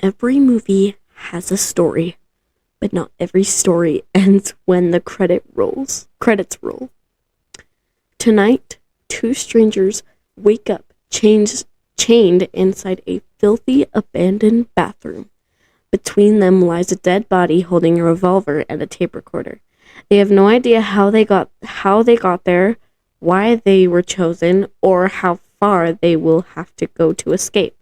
Every movie has a story, but not every story ends when the credits roll. Tonight, two strangers wake up chained inside a filthy, abandoned bathroom. Between them lies a dead body holding a revolver and a tape recorder. They have no idea how they got there, why they were chosen, or how far they will have to go to escape.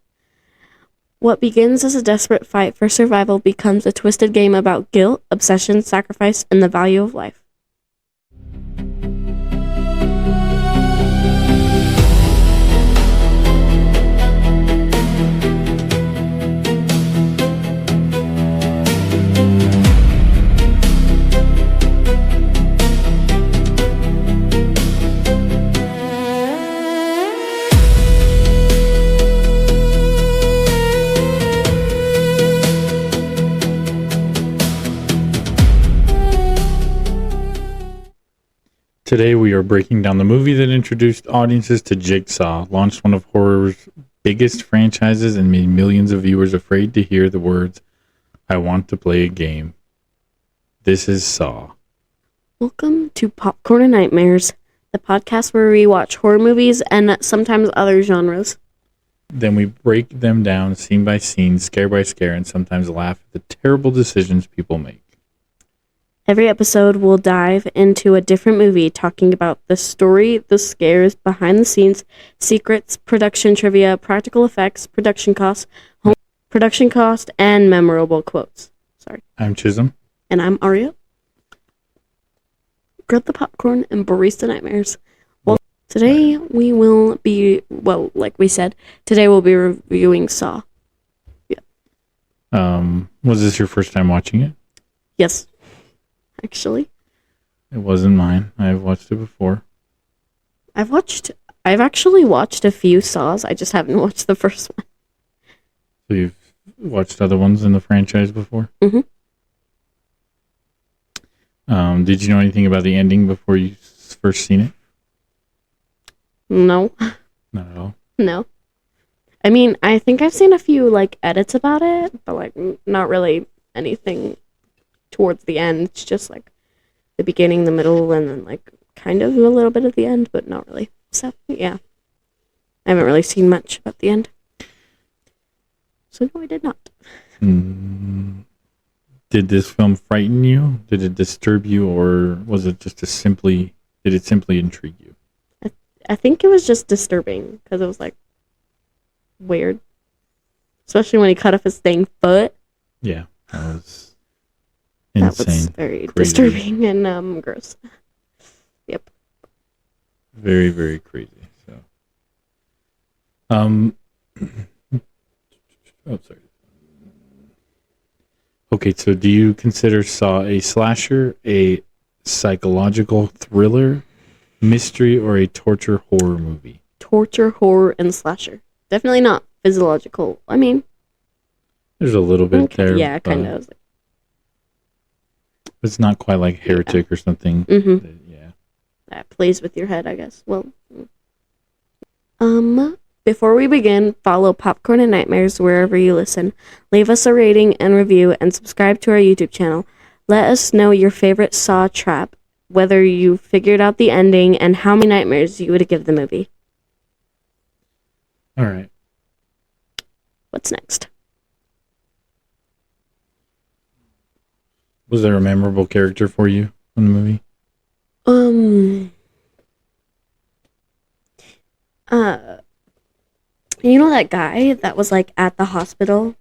What begins as a desperate fight for survival becomes a twisted game about guilt, obsession, sacrifice, and the value of life. Today we are breaking down the movie that introduced audiences to Jigsaw, launched one of horror's biggest franchises, and made millions of viewers afraid to hear the words, "I want to play a game." This is Saw. Welcome to Popcorn and Nightmares, the podcast where we watch horror movies and sometimes other genres. Then we break them down scene by scene, scare by scare, and sometimes laugh at the terrible decisions people make. Every episode will dive into a different movie, talking about the story, the scares, behind the scenes, secrets, production trivia, practical effects, production cost, and memorable quotes. Sorry. I'm Chisum. And I'm Arya. Grab the popcorn and barista nightmares. Well, today we will be, like we said, today we'll be reviewing Saw. Yeah. Was this your first time watching it? Yes. Actually, it wasn't mine. I've watched it before. I've actually watched a few Saws. I just haven't watched the first one. So you've watched other ones in the franchise before? Mm-hmm. Did you know anything about the ending before you first seen it? No. Not at all? No. I mean, I think I've seen a few, edits about it, but, not really anything towards the end. It's just the beginning, the middle, and then kind of a little bit at the end, but not really. So yeah, I haven't really seen much about the end. So no, I did not. Did this film frighten you? Did it disturb you, or was it just did it simply intrigue you? I think it was just disturbing because it was weird, especially when he cut off his dang foot. Yeah, that was insane. That was very crazy. Disturbing and gross. Yep. Very, very crazy. So, oh, sorry. Okay, so do you consider Saw a slasher, a psychological thriller, mystery, or a torture horror movie? Torture, horror, and slasher. Definitely not physiological. I mean, there's a little bit there. Yeah, kind of. It's not quite like Heretic or something. Mm-hmm. That plays with your head, I guess. Well, before we begin, follow Popcorn and Nightmares wherever you listen. Leave us a rating and review, and subscribe to our YouTube channel. Let us know your favorite Saw trap, whether you figured out the ending, and how many nightmares you would give the movie. All right. What's next? Was there a memorable character for you in the movie? You know that guy that was at the hospital?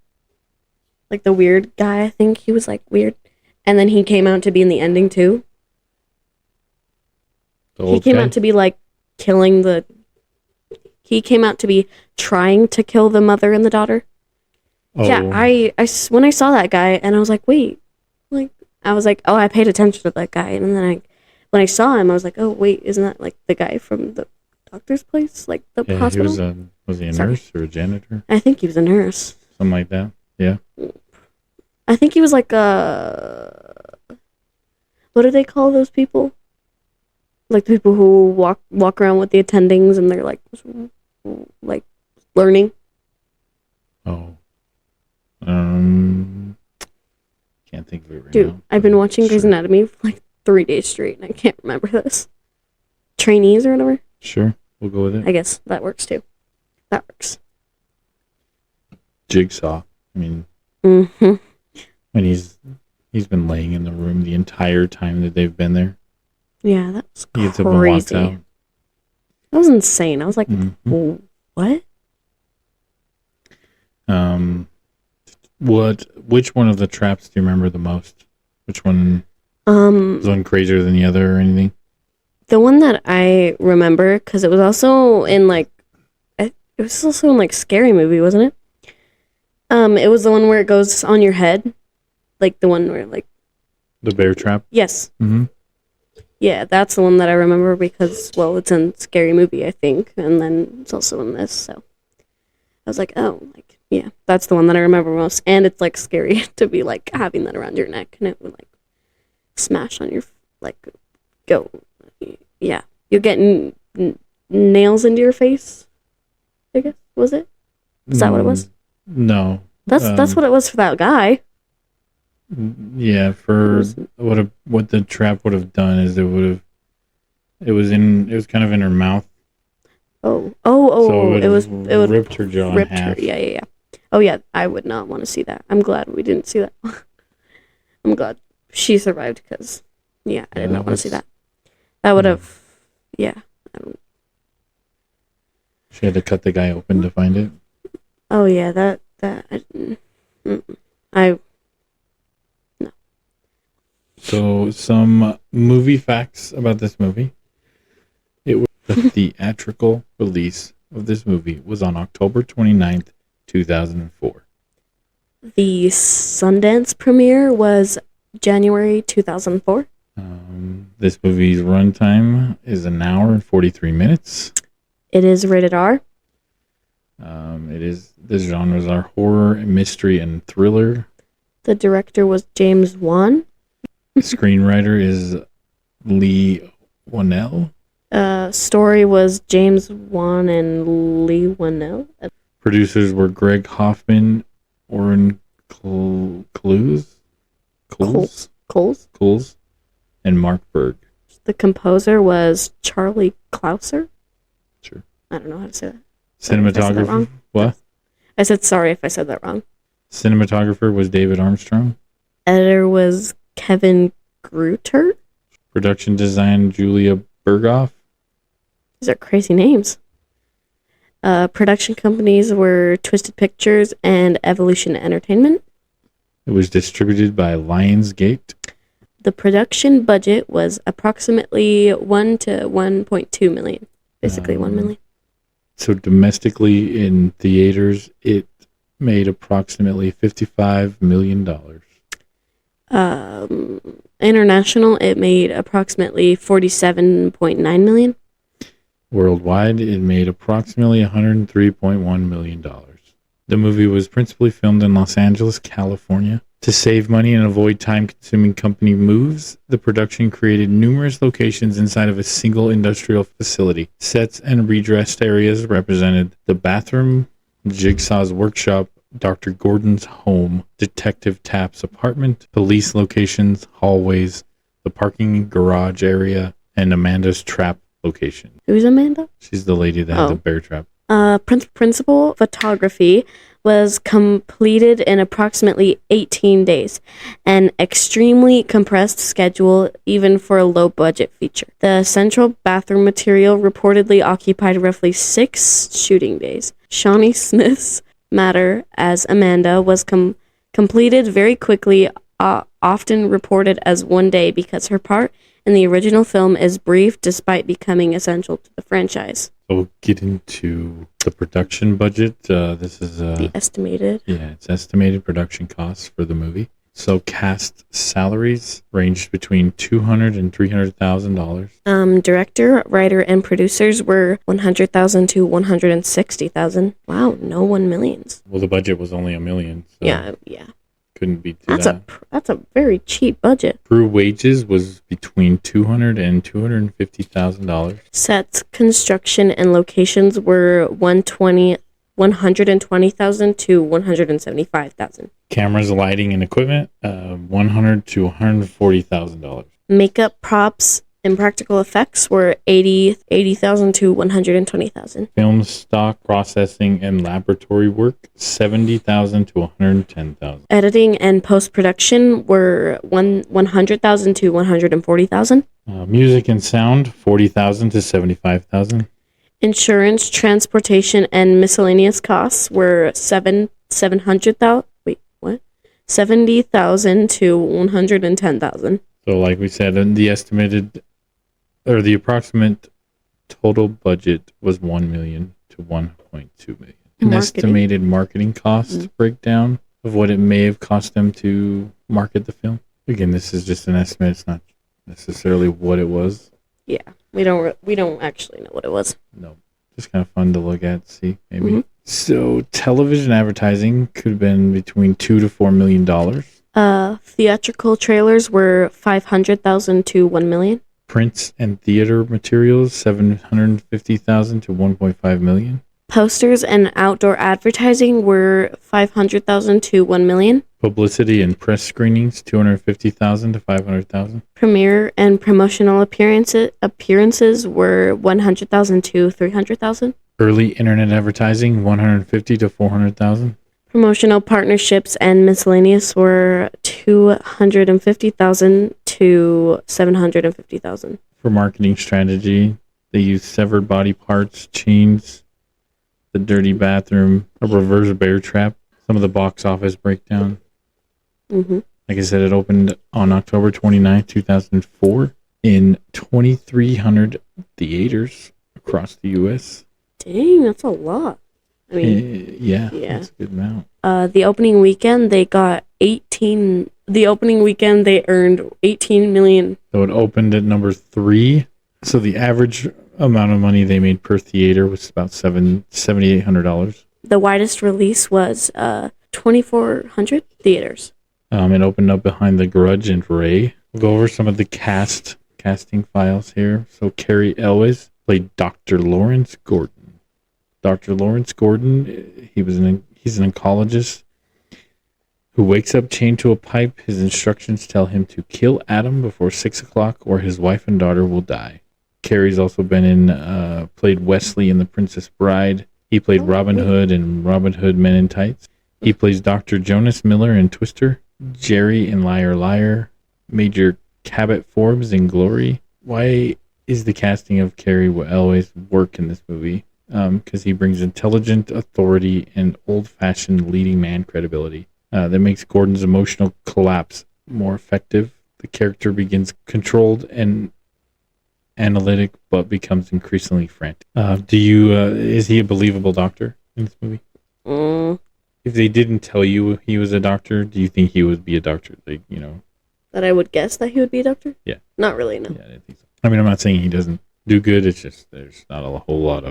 The weird guy, I think he was weird. And then he came out to be in the ending too. He came out to be he came out to be trying to kill the mother and the daughter. Oh. Yeah, I when I saw that guy and I was wait. I was oh, I paid attention to that guy, and then when I saw him, I was oh, wait, isn't that the guy from the doctor's place, the hospital? Was he a nurse or a janitor? I think he was a nurse. Something like that. Yeah. I think he was what do they call those people? The people who walk around with the attendings and they're learning. Oh. I don't can't think of it right Dude, now. I've been watching Grey's Sure. Anatomy for like 3 days straight, and I can't remember this. Trainees or whatever? Sure, we'll go with it. I guess that works too. That works. Jigsaw. I mean, Mm-hmm. when he's been laying in the room the entire time that they've been there. Yeah, that's He gets up and walks crazy. out. That was insane. I was like, Mhm. what? Which one of the traps do you remember the most? Which one Um, was one crazier than the other or anything? the one that I remember, because it was also in Scary Movie, wasn't it? It was the one where it goes on your head, like the one where The bear trap? yes, Mm-hmm. yeah, that's the one that I remember because it's in Scary Movie, I think, and then it's also in this. So I was like, oh, yeah, that's the one that I remember most, and it's like scary to be like having that around your neck, and it would like smash on your go. Yeah, you get nails into your face. I guess was it? Is that what it was? No. That's what it was for that guy. Yeah, for what the trap would have done is it was kind of in her mouth. Oh! So It would ripped her jaw in ripped half. her. Yeah. Oh yeah, I would not want to see that. I'm glad we didn't see that. I'm glad she survived because I did not want to see that. That would have, yeah. She had to cut the guy open to find it. Oh yeah, no. So some movie facts about this movie. The theatrical release of this movie was on October 29th, 2004. The Sundance premiere was January 2004. This movie's runtime is an hour and 43 minutes. It is rated R. The genres are horror, mystery, and thriller. The director was James Wan. The screenwriter is Leigh Whannell. Story was James Wan and Leigh Whannell. Producers were Greg Hoffman, Oren Coles, and Mark Berg. The composer was Charlie Clouser. Sure. I don't know how to say that. Cinematographer. What? I said sorry if I said that wrong. Cinematographer was David Armstrong. Editor was Kevin Gruter. Production design Julia Berghoff. These are crazy names. Production companies were Twisted Pictures and Evolution Entertainment. It was distributed by Lionsgate. The production budget was approximately 1 to 1.2 million. Basically 1 million. So domestically in theaters, it made approximately $55 million. International, it made approximately 47.9 million. Worldwide, it made approximately $103.1 million. The movie was principally filmed in Los Angeles, California. To save money and avoid time-consuming company moves, the production created numerous locations inside of a single industrial facility. Sets and redressed areas represented the bathroom, Jigsaw's workshop, Dr. Gordon's home, Detective Tapp's apartment, police locations, hallways, the parking garage area, and Amanda's trap location. Who's Amanda? She's the lady that had the bear trap. Principal photography was completed in approximately 18 days, an extremely compressed schedule even for a low-budget feature. The central bathroom material reportedly occupied roughly 6 shooting days. Shawnee Smith's matter as Amanda was completed very quickly, often reported as 1 day because her part in the original film is brief despite becoming essential to the franchise. We'll get into the production budget. This is the estimated. Yeah, it's estimated production costs for the movie. So cast salaries ranged between $200,000 and $300,000. Director, writer, and producers were $100,000 to $160,000. Wow, no 1 millions. Well, the budget was only $1 million. So yeah. Couldn't beat That's that. That's a very cheap budget. Crew wages was between $200,000 and $250,000. Sets, construction, and locations were $120,000 $120,000 to $175,000. Cameras, lighting, and equipment, $100,000 to $140,000. Makeup, props, and practical effects were $80,000 to $120,000. Film stock, processing, and laboratory work, $70,000 to $110,000. Editing and post-production were $100,000 to $140,000. Music and sound, $40,000 to $75,000. Insurance, transportation, and miscellaneous costs were $70,000 to $110,000. So, like we said, the estimated or the approximate total budget was $1 million to $1.2 million. An estimated marketing cost breakdown of what it may have cost them to market the film. Again, this is just an estimate. It's not necessarily what it was. Yeah, we don't actually know what it was. No, just kind of fun to look at, see maybe. Mm-hmm. So, television advertising could have been between $2 to $4 million. Theatrical trailers were $500,000 to $1 million. Prints and theater materials, $750,000 to $1.5 million. Posters and outdoor advertising were $500,000 to $1 million. Publicity and press screenings, $250,000 to $500,000. Premiere and promotional appearances were $100,000 to $300,000. Early internet advertising, $150,000 to $400,000. Promotional partnerships and miscellaneous were $250,000 to $750,000. For marketing strategy, they used severed body parts, chains, the dirty bathroom, a reverse bear trap, some of the box office breakdown. Mm-hmm. Like I said, it opened on October 29, 2004 in 2,300 theaters across the U.S. Dang, that's a lot. I mean, yeah, that's a good amount. The opening weekend, they earned $18 million. So it opened at number 3. So the average amount of money they made per theater was about $7,800. The widest release was 2,400 theaters. It opened up behind The Grudge and Ray. We'll go over some of the casting files here. So Cary Elwes played Dr. Lawrence Gordon. Dr. Lawrence Gordon, he's an oncologist who wakes up chained to a pipe. His instructions tell him to kill Adam before 6 o'clock or his wife and daughter will die. Cary's also played Wesley in The Princess Bride. He played Robin Hood in Robin Hood Men in Tights. He plays Dr. Jonas Miller in Twister, Jerry in Liar Liar, Major Cabot Forbes in Glory. Why is the casting of Cary Elwes work in this movie? Because he brings intelligent authority and old-fashioned leading man credibility that makes Gordon's emotional collapse more effective. The character begins controlled and analytic, but becomes increasingly frantic. Is he a believable doctor in this movie? If they didn't tell you he was a doctor, do you think he would be a doctor? That I would guess that he would be a doctor? Yeah. Not really, no. Yeah, I didn't think so. I mean, I'm not saying he doesn't do good. It's just there's not a whole lot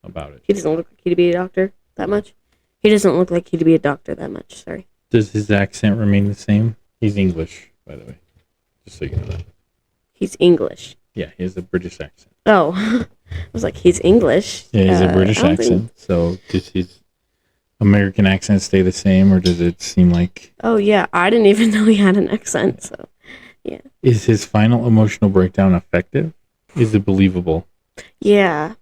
about it. He doesn't look like he'd be a doctor that much. He doesn't look like he'd be a doctor that much, sorry. Does his accent remain the same? He's English, by the way. Just so you know that. He's English? Yeah, he has a British accent. Oh. I was like, he's English? Yeah, he has a British accent. So does his American accent stay the same, or does it seem like... Oh, yeah. I didn't even know he had an accent, so, yeah. Is his final emotional breakdown effective? Is it believable? Yeah.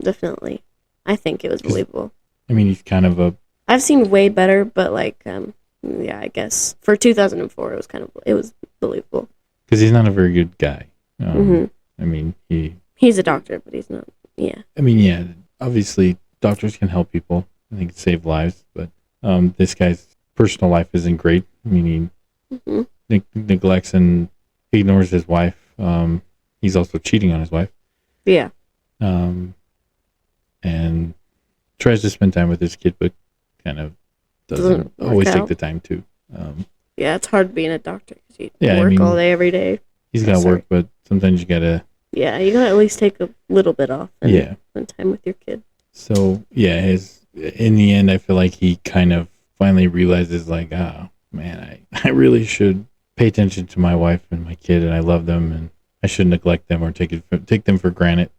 Definitely. I think it was believable. I mean, he's kind of a... I've seen way better, but yeah, I guess for 2004, it was believable. Because he's not a very good guy. I mean, he's a doctor, but he's not, yeah. I mean, yeah, obviously doctors can help people. They can save lives, but this guy's personal life isn't great. I mean, he neglects and ignores his wife. He's also cheating on his wife. Yeah. And tries to spend time with his kid, but kind of doesn't always take the time to. Yeah, it's hard being a doctor because you work all day, every day. He's got to work, but sometimes you got to... Yeah, you got to at least take a little bit off and spend time with your kid. So, yeah, in the end, I feel like he kind of finally realizes, like, oh, man, I really should pay attention to my wife and my kid, and I love them, and I shouldn't neglect them or take them for granted.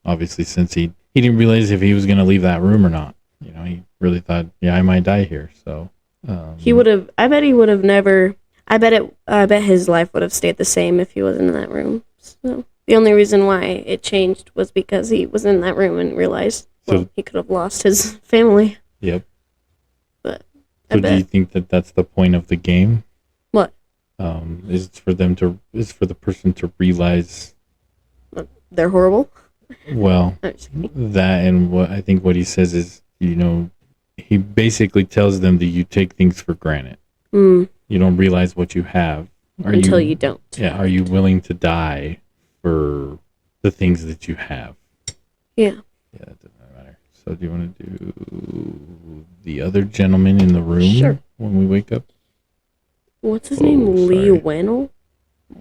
Obviously, since he didn't realize if he was going to leave that room or not. he really thought, I might die here. So He would have. I bet he would have never. I bet his life would have stayed the same if he wasn't in that room. So the only reason why it changed was because he was in that room and realized he could have lost his family. Yep. But so do you think that that's the point of the game? What? Is for the person to realize they're horrible? Well, that, and what he says is, he basically tells them that you take things for granted. You don't realize what you have until you don't. Yeah. Are you willing to die for the things that you have? Yeah. Yeah, that doesn't matter. So do you want to do the other gentleman in the room when we wake up? What's his name? Leigh Whannell?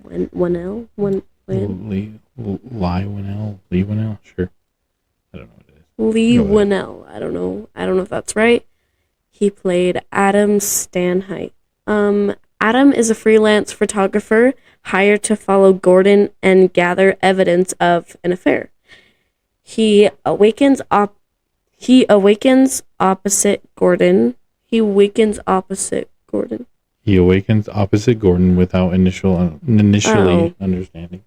Whannell? Leigh Whannell? Sure. I don't know what it is. Leigh Whannell. I don't know if that's right. He played Adam Stanheight. Adam is a freelance photographer hired to follow Gordon and gather evidence of an affair. He awakens opposite Gordon. He awakens opposite Gordon without initially understanding.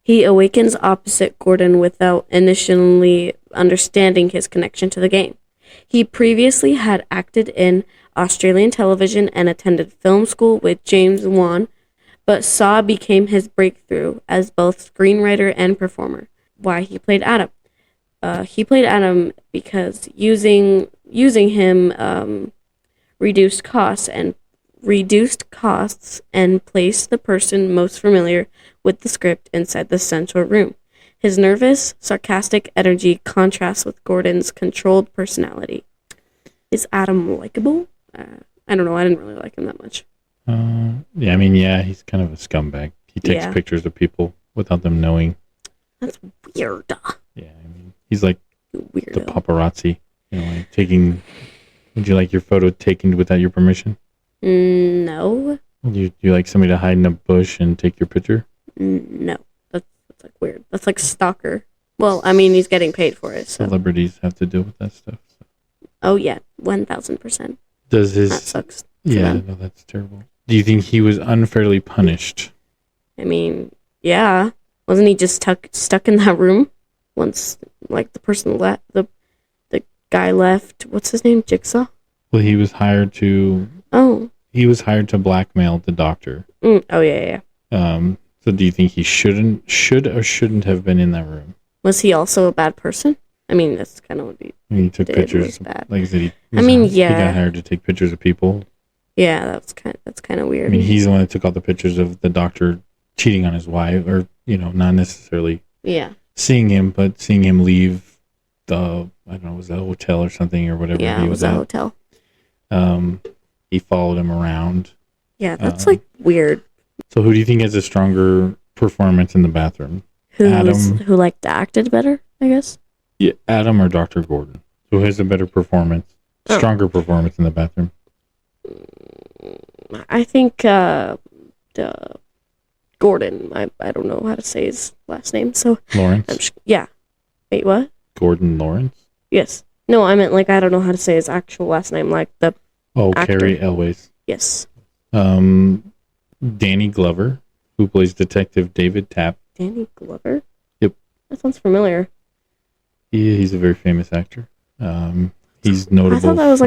He awakens opposite Gordon without initially understanding his connection to the game. He previously had acted in Australian television and attended film school with James Wan, but Saw became his breakthrough as both screenwriter and performer. Why he played Adam? He played Adam because using him reduced costs and placed the person most familiar with the script inside the central room. His nervous, sarcastic energy contrasts with Gordon's controlled personality. Is Adam likable? I don't know. I didn't really like him that much. He's kind of a scumbag. He takes pictures of people without them knowing. That's weird. Yeah, he's like Weirdo. The paparazzi. Like taking. Would you like your photo taken without your permission? No. Do you like somebody to hide in a bush and take your picture? No. That's like weird. That's like stalker. Well, he's getting paid for it. So. Celebrities have to deal with that stuff. So. Oh yeah, 1,000%. That sucks. Yeah, no, that's terrible. Do you think he was unfairly punished? Yeah. Wasn't he just stuck in that room once, like, the person left, the guy left? What's his name? Jigsaw? Well, he was hired to... Oh. He was hired to blackmail the doctor. Oh, yeah. So do you think he should or shouldn't have been in that room? Was he also a bad person? That's kind of what he took pictures. Bad. Like I said, he got hired to take pictures of people. Yeah, that's kind of weird. He's the one that took all the pictures of the doctor cheating on his wife, or not necessarily seeing him, but seeing him leave the, I don't know, was that a hotel or something or whatever. Yeah, it was a hotel. He followed him around. Yeah, that's weird. So who do you think has a stronger performance in the bathroom? Who acted better, I guess? Yeah, Adam or Dr. Gordon? Who has a better performance, stronger performance in the bathroom? I think Gordon. I don't know how to say his last name, so... Lawrence? Yeah. Wait, what? Gordon Lawrence? Yes. No, I meant, I don't know how to say his actual last name, the actor. Cary Elwes. Yes. Danny Glover, who plays Detective David Tapp. Danny Glover? Yep. That sounds familiar. He's a very famous actor. He's notable. I thought that was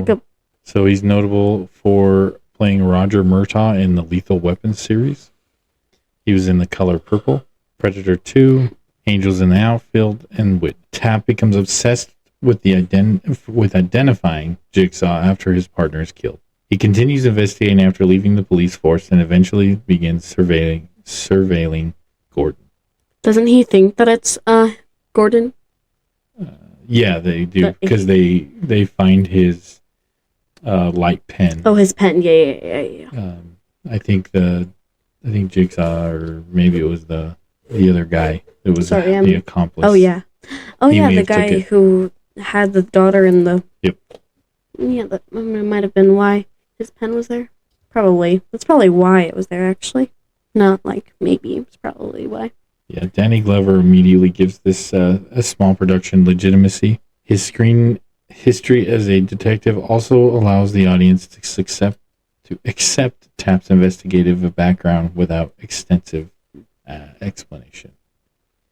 So he's notable for playing Roger Murtaugh in the Lethal Weapon series. He was in The Color Purple, Predator 2, Angels in the Outfield, and Wit. Tapp becomes obsessed with identifying Jigsaw after his partner is killed. He continues investigating after leaving the police force and eventually begins surveilling Gordon. Doesn't he think that it's Gordon? Yeah, they do, because they find his light pen. Oh, his pen. Yeah. I think Jigsaw, or maybe it was the other guy. It was the accomplice. Oh yeah. The guy who had the daughter in the. Yep. Yeah, that might have been why his pen was there. Probably. That's probably why it was there. Actually, not maybe. It's probably why. Yeah, Danny Glover immediately gives this a small production legitimacy. His screen history as a detective also allows the audience to accept Tapp's investigative background without extensive explanation.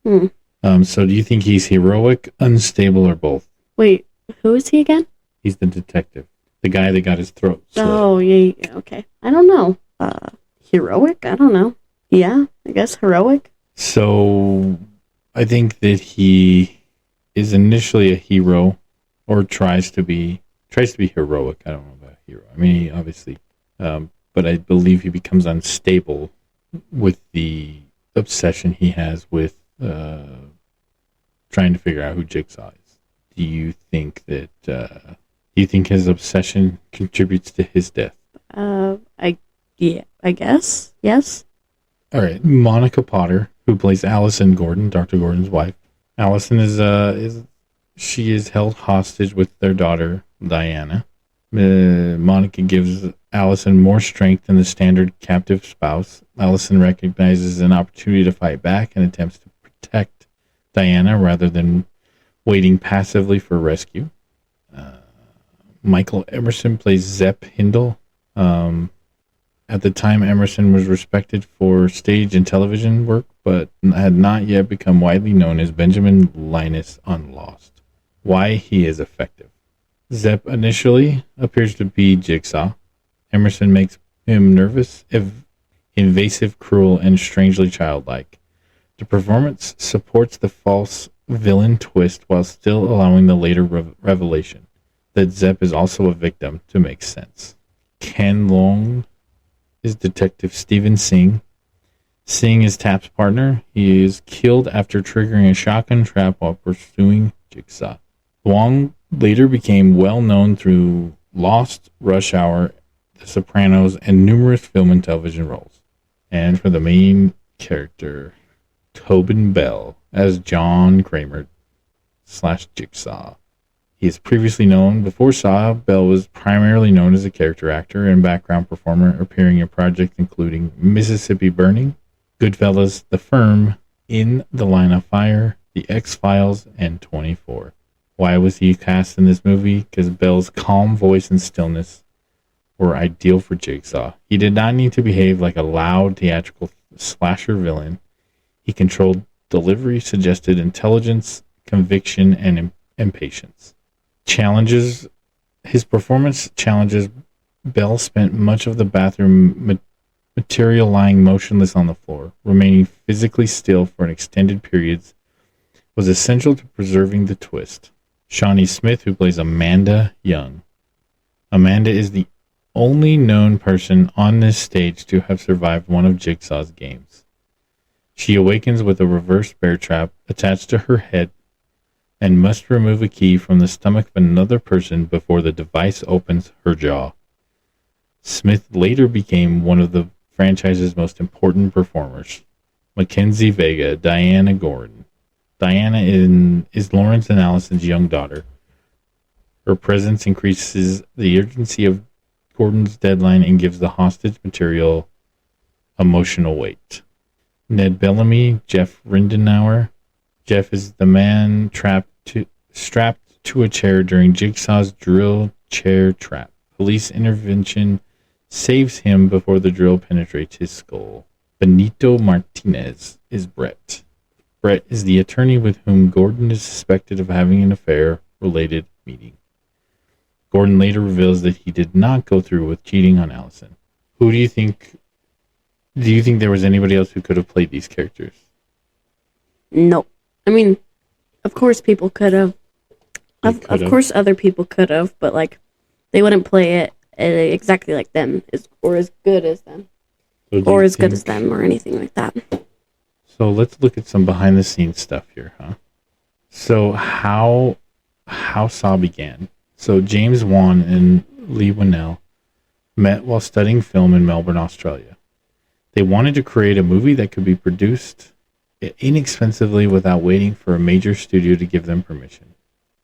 So do you think he's heroic, unstable, or both? Wait, who is he again? He's the detective. The guy that got his throat slit. Oh, yeah, okay. I don't know. Heroic? I don't know. Yeah, I guess heroic. So I think that he is initially a hero, or tries to be heroic. I don't know about hero. I mean, he obviously, but I believe he becomes unstable with the obsession he has with trying to figure out who Jigsaw is. Do you think his obsession contributes to his death? I guess. Yes. All right. Monica Potter, who plays Allison Gordon, Dr. Gordon's wife. Allison is held hostage with their daughter, Diana. Monica gives Allison more strength than the standard captive spouse. Allison recognizes an opportunity to fight back and attempts to protect Diana rather than waiting passively for rescue. Michael Emerson plays Zepp Hindle. At the time, Emerson was respected for stage and television work, but had not yet become widely known as Benjamin Linus on Lost. Why he is effective. Zepp initially appears to be Jigsaw. Emerson makes him nervous, invasive, cruel, and strangely childlike. The performance supports the false villain twist while still allowing the later revelation that Zepp is also a victim to make sense. Ken Long is Detective Stephen Singh. Singh is Tapp's partner. He is killed after triggering a shotgun trap while pursuing Jigsaw. Wong later became well known through Lost, Rush Hour, The Sopranos, and numerous film and television roles. And for the main character, Tobin Bell as John Kramer / Jigsaw. He is previously known, before Saw, Bell was primarily known as a character actor and background performer, appearing in projects including Mississippi Burning, Goodfellas, The Firm, In the Line of Fire, The X-Files, and 24. Why was he cast in this movie? Because Bell's calm voice and stillness were ideal for Jigsaw. He did not need to behave like a loud, theatrical slasher villain. He controlled delivery, suggested intelligence, conviction, and impatience. His performance challenges. Bell spent much of the bathroom material lying motionless on the floor. Remaining physically still for an extended periods was essential to preserving the twist. Shawnee Smith, who plays Amanda Young. Amanda is the only known person on this stage to have survived one of Jigsaw's games. She awakens with a reverse bear trap attached to her head and must remove a key from the stomach of another person before the device opens her jaw. Smith later became one of the franchise's most important performers. Mackenzie Vega, Diana Gordon. Diana is Lawrence and Allison's young daughter. Her presence increases the urgency of Gordon's deadline and gives the hostage material emotional weight. Ned Bellamy, Jeff Rindenauer. Jeff is the man strapped to a chair during Jigsaw's drill chair trap. Police intervention saves him before the drill penetrates his skull. Benito Martinez is Brett. Brett is the attorney with whom Gordon is suspected of having an affair-related meeting. Gordon later reveals that he did not go through with cheating on Allison. Who do you think there was anybody else who could have played these characters? No. I mean, of course people could have. Of course other people could have, but like they wouldn't play it exactly like them or as good as them. Or as good as them or anything like that. So let's look at some behind the scenes stuff here, huh? So how Saw began. So James Wan and Leigh Whannell met while studying film in Melbourne, Australia. They wanted to create a movie that could be produced inexpensively without waiting for a major studio to give them permission.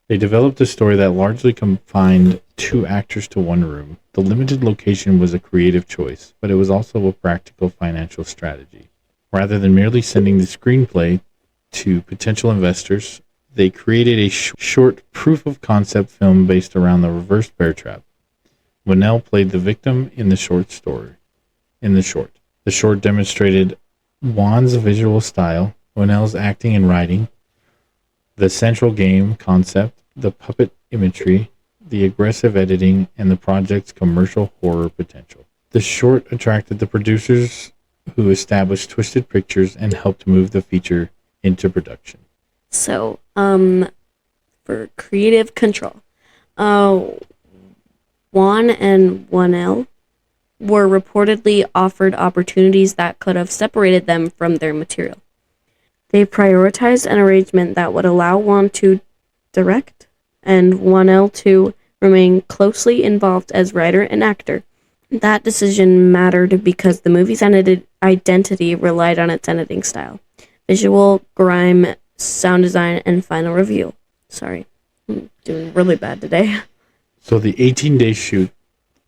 They developed a story that largely confined two actors to one room. The limited location was a creative choice, but it was also a practical financial strategy. Rather than merely sending the screenplay to potential investors, they created a short proof-of-concept film based around the reverse bear trap. Whannell played the victim in the short. The short demonstrated Wan's visual style, Whannell's acting and writing, the central game concept, the puppet imagery, the aggressive editing, and the project's commercial horror potential. The short attracted the producers who established Twisted Pictures and helped move the feature into production. So, for creative control, Wan and Whannell were reportedly offered opportunities that could have separated them from their material. They prioritized an arrangement that would allow Wan to direct and Whannell to remain closely involved as writer and actor. That decision mattered because the movie's identity relied on its editing style, visual, grime, sound design, and final review. Sorry, I'm doing really bad today. So the 18-day shoot,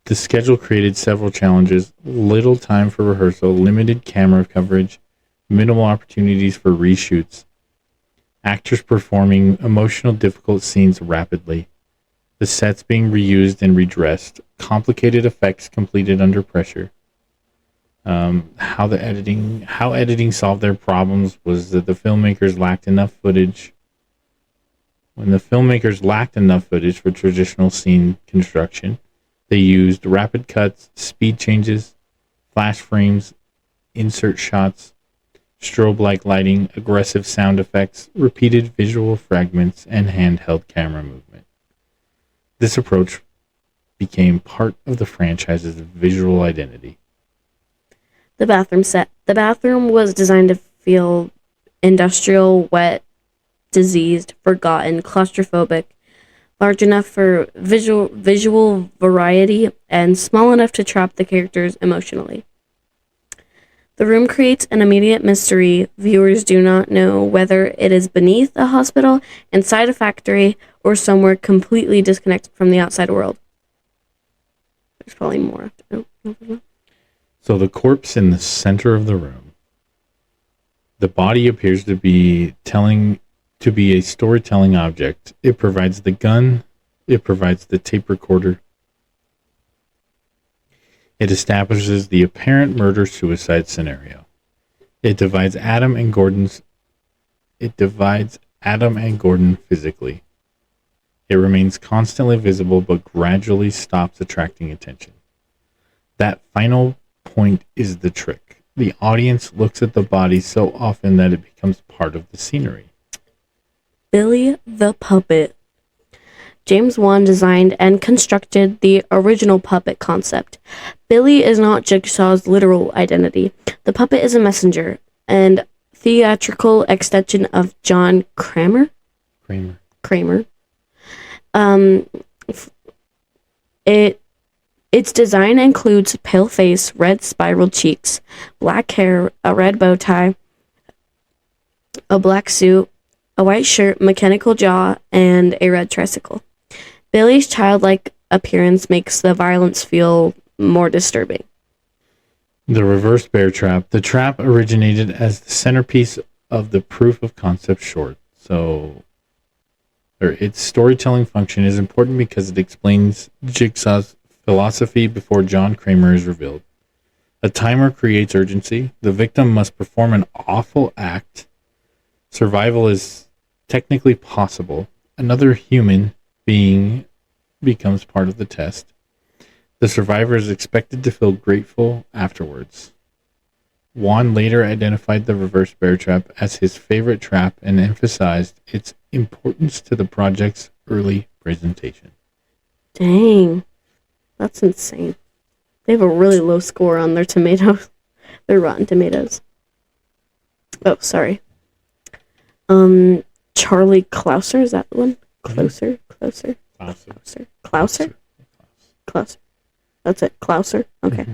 the schedule created several challenges: little time for rehearsal, limited camera coverage, minimal opportunities for reshoots, actors performing emotional, difficult scenes rapidly, the sets being reused and redressed, complicated effects completed under pressure. How editing solved their problems was that the filmmakers lacked enough footage. When the filmmakers lacked enough footage for traditional scene construction, they used rapid cuts, speed changes, flash frames, insert shots, strobe-like lighting, aggressive sound effects, repeated visual fragments, and handheld camera movement. This approach became part of the franchise's visual identity. The bathroom set. The bathroom was designed to feel industrial, wet, diseased, forgotten, claustrophobic, large enough for visual variety, and small enough to trap the characters emotionally. The room creates an immediate mystery. Viewers do not know whether it is beneath a hospital, inside a factory, or somewhere completely disconnected from the outside world. There's probably more after. No. So the corpse in the center of the room. The body appears to be a storytelling object. It provides the gun. It provides the tape recorder. It establishes the apparent murder-suicide scenario. It divides Adam and Gordon physically. It remains constantly visible but gradually stops attracting attention. That final point is the trick. The audience looks at the body so often that it becomes part of the scenery. Billy the Puppet. James Wan designed and constructed the original puppet concept. Billy is not Jigsaw's literal identity. The puppet is a messenger and theatrical extension of John Kramer. Its design includes pale face, red spiral cheeks, black hair, a red bow tie, a black suit, a white shirt, mechanical jaw, and a red tricycle. Billy's childlike appearance makes the violence feel more disturbing. The reverse bear trap. The trap originated as the centerpiece of the proof of concept short. Its storytelling function is important because it explains Jigsaw's philosophy before John Kramer is revealed. A timer creates urgency. The victim must perform an awful act. Survival is technically possible. Another human being becomes part of the test. The survivor is expected to feel grateful afterwards. Wan later identified the reverse bear trap as his favorite trap and emphasized its importance to the project's early presentation. Dang. That's insane. They have a really low score on their tomatoes. Their Rotten Tomatoes. Oh, sorry. Charlie Clouser, is that the one? Closer. Clouser? That's it. Clouser? Okay. Mm-hmm.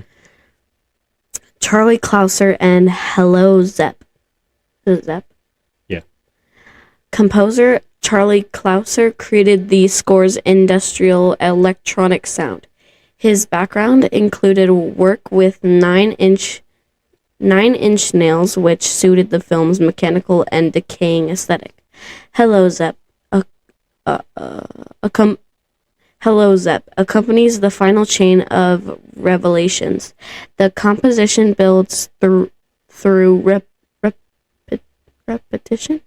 Charlie Clouser and Hello Zepp. Is it Zepp? Yeah. Composer Charlie Clouser created the score's industrial electronic sound. His background included work with 9-inch nails, which suited the film's mechanical and decaying aesthetic. Hello Zepp Hello, Zep accompanies the final chain of revelations. The composition builds through repetition.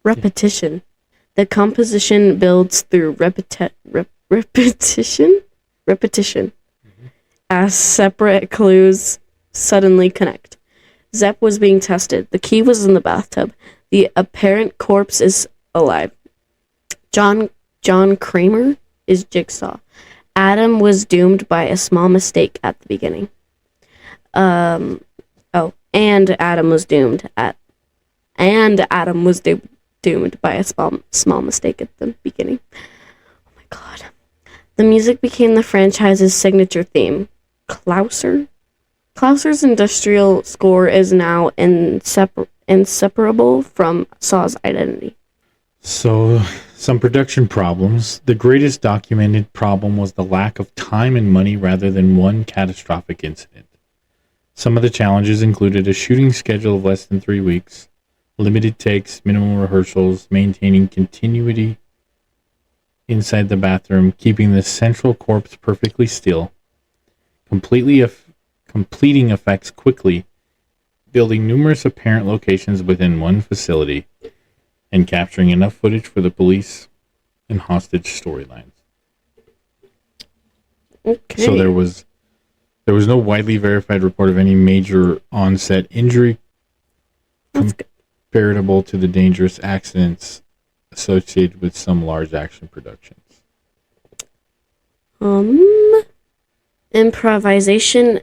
Repetition. The composition builds through repetition. As separate clues suddenly connect. Zep was being tested. The key was in the bathtub. The apparent corpse is alive. John Kramer is Jigsaw. Adam was doomed by a small mistake at the beginning. And Adam was doomed doomed by a small mistake at the beginning. Oh my god. The music became the franchise's signature theme. Klauser's industrial score is now inseparable from Saw's identity. So, some production problems. The greatest documented problem was the lack of time and money rather than one catastrophic incident. Some of the challenges included a shooting schedule of less than 3 weeks, limited takes, minimal rehearsals, maintaining continuity inside the bathroom, keeping the central corpse perfectly still, completing effects quickly, building numerous apparent locations within one facility, and capturing enough footage for the police and hostage storylines. Okay. So there was no widely verified report of any major on-set injury comparable to the dangerous accidents associated with some large action productions. Improvisation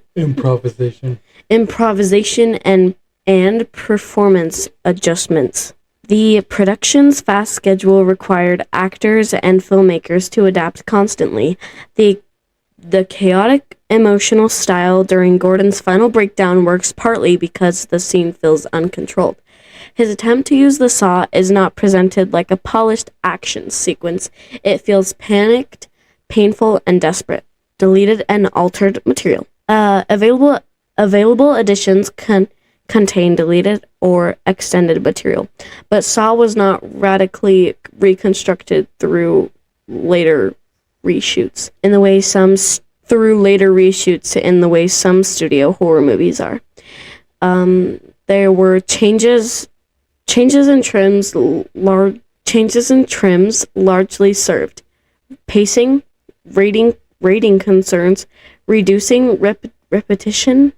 and performance adjustments. The production's fast schedule required actors and filmmakers to adapt constantly. The chaotic emotional style during Gordon's final breakdown works partly because the scene feels uncontrolled. His attempt to use the saw is not presented like a polished action sequence. It feels panicked, painful, and desperate. Deleted and altered material. Available editions contain deleted or extended material, but Saw was not radically reconstructed through later reshoots in the way some studio horror movies are. There were changes and trims largely served. Pacing, rating concerns, reducing repetition,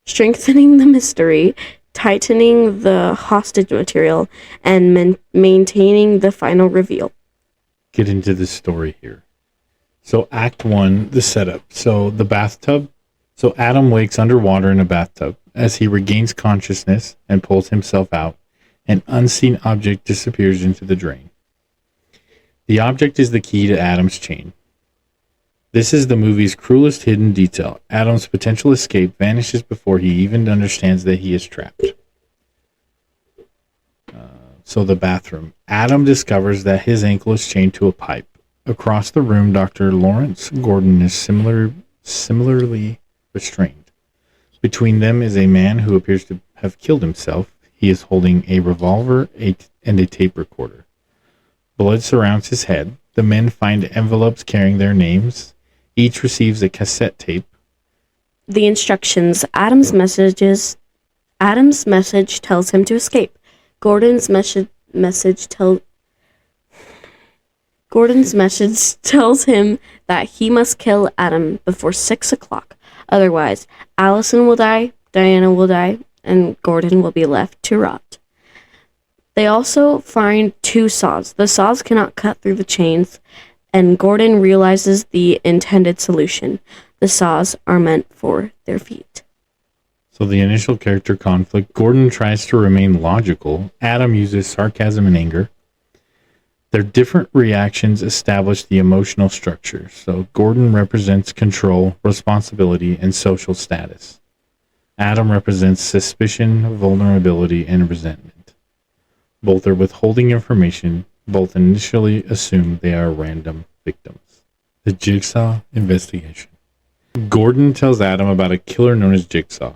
strengthening the mystery, tightening the hostage material, and maintaining the final reveal. Get into the story here. So Act 1, the setup. So the bathtub. So Adam wakes underwater in a bathtub. As he regains consciousness and pulls himself out, an unseen object disappears into the drain. The object is the key to Adam's chain. This is the movie's cruelest hidden detail. Adam's potential escape vanishes before he even understands that he is trapped. So the bathroom. Adam discovers that his ankle is chained to a pipe. Across the room, Dr. Lawrence Gordon is similarly restrained. Between them is a man who appears to have killed himself. He is holding a revolver and a tape recorder. Blood surrounds his head. The men find envelopes carrying their names. Each receives a cassette tape. The instructions. Adam's message tells him to escape. Gordon's message tells him that he must kill Adam before 6 o'clock. Otherwise, Allison will die, Diana will die, and Gordon will be left to rot. They also find 2 saws. The saws cannot cut through the chains, and Gordon realizes the intended solution. The saws are meant for their feet. So the initial character conflict. Gordon tries to remain logical. Adam uses sarcasm and anger. Their different reactions establish the emotional structure. So Gordon represents control, responsibility, and social status. Adam represents suspicion, vulnerability, and resentment. Both are withholding information. Both initially assume they are random victims. The Jigsaw investigation. Gordon tells Adam about a killer known as Jigsaw,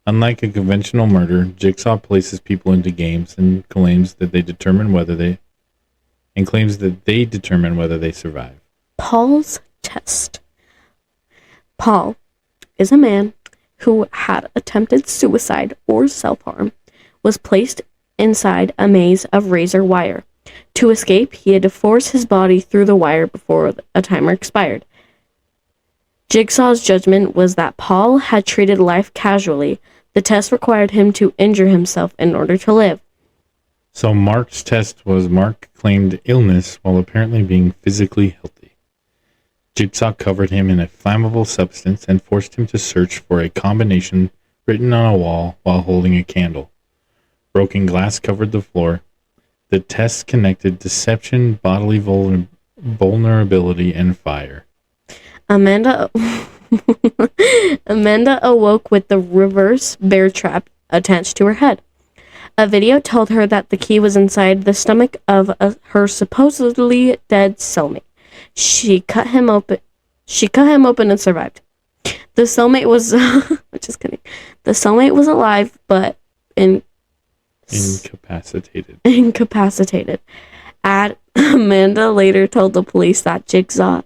Unlike a conventional murder, Jigsaw places people into games and claims that they determine whether they survive. Paul's test. Paul is a man who had attempted suicide or self-harm, was placed inside a maze of razor wire. To escape, he had to force his body through the wire before a timer expired. Jigsaw's judgment was that Paul had treated life casually. The test required him to injure himself in order to live. So Mark's test was Mark claimed illness while apparently being physically healthy. Jigsaw covered him in a flammable substance and forced him to search for a combination written on a wall while holding a candle. Broken glass covered the floor. The test connected deception, bodily vulnerability, and fire. Amanda awoke with the reverse bear trap attached to her head. A video told her that the key was inside the stomach of her supposedly dead cellmate. She cut him open and survived. The cellmate was just kidding. The cellmate was alive but incapacitated. Amanda later told the police that Jigsaw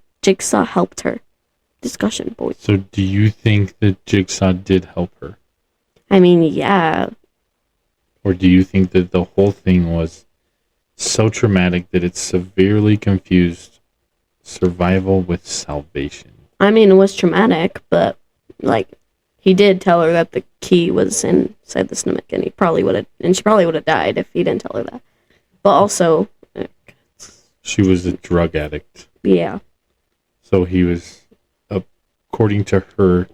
helped her. Discussion, boys. So do you think that Jigsaw did help her? I mean, yeah. Or do you think that the whole thing was so traumatic that it severely confused survival with salvation? I mean, it was traumatic, but, he did tell her that the key was inside the stomach, and she probably would have died if he didn't tell her that. But also... she was a drug addict. Yeah. So he was, according to her,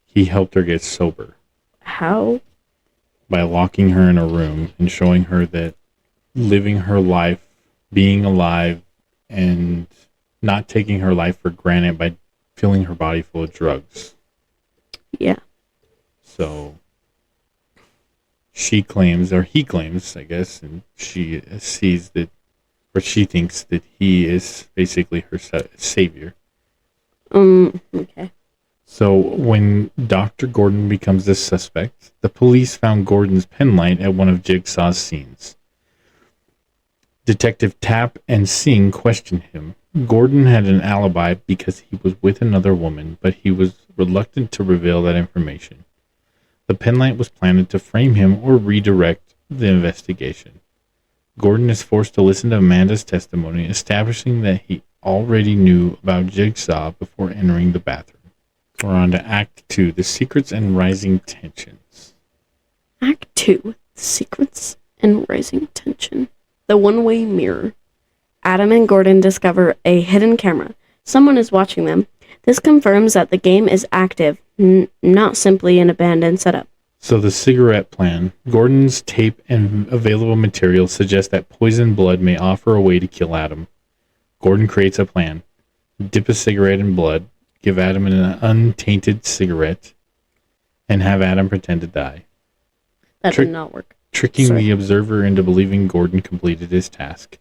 he helped her get sober. How? By locking her in a room and showing her that living her life, being alive, and not taking her life for granted by filling her body full of drugs. Yeah. So she claims, or he claims, I guess, and she sees that, or she thinks that he is basically her savior. Okay. So when Dr. Gordon becomes the suspect, the police found Gordon's penlight at one of Jigsaw's scenes. Detective Tapp and Singh questioned him. Gordon had an alibi because he was with another woman, but he was reluctant to reveal that information. The penlight was planted to frame him or redirect the investigation. Gordon is forced to listen to Amanda's testimony, establishing that he already knew about Jigsaw before entering the bathroom. We're on to Act 2, The Secrets and Rising Tensions. Act 2, The Secrets and Rising Tension. The One-Way Mirror. Adam and Gordon discover a hidden camera. Someone is watching them. This confirms that the game is active, not simply an abandoned setup. So the cigarette plan. Gordon's tape and available materials suggest that poisoned blood may offer a way to kill Adam. Gordon creates a plan. Dip a cigarette in blood, give Adam an untainted cigarette, and have Adam pretend to die. That did not work. Tricking the observer into believing Gordon completed his task.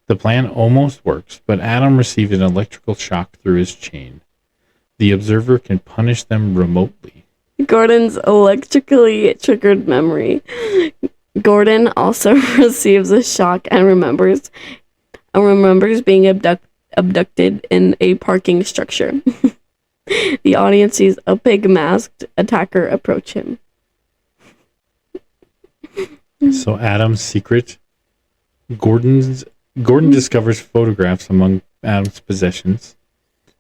The plan almost works, but Adam received an electrical shock through his chain. The observer can punish them remotely. Gordon's electrically triggered memory. Gordon also receives a shock and remembers being abducted in a parking structure. The audience sees a big masked attacker approach him. So Adam's secret. Gordon discovers photographs among Adam's possessions.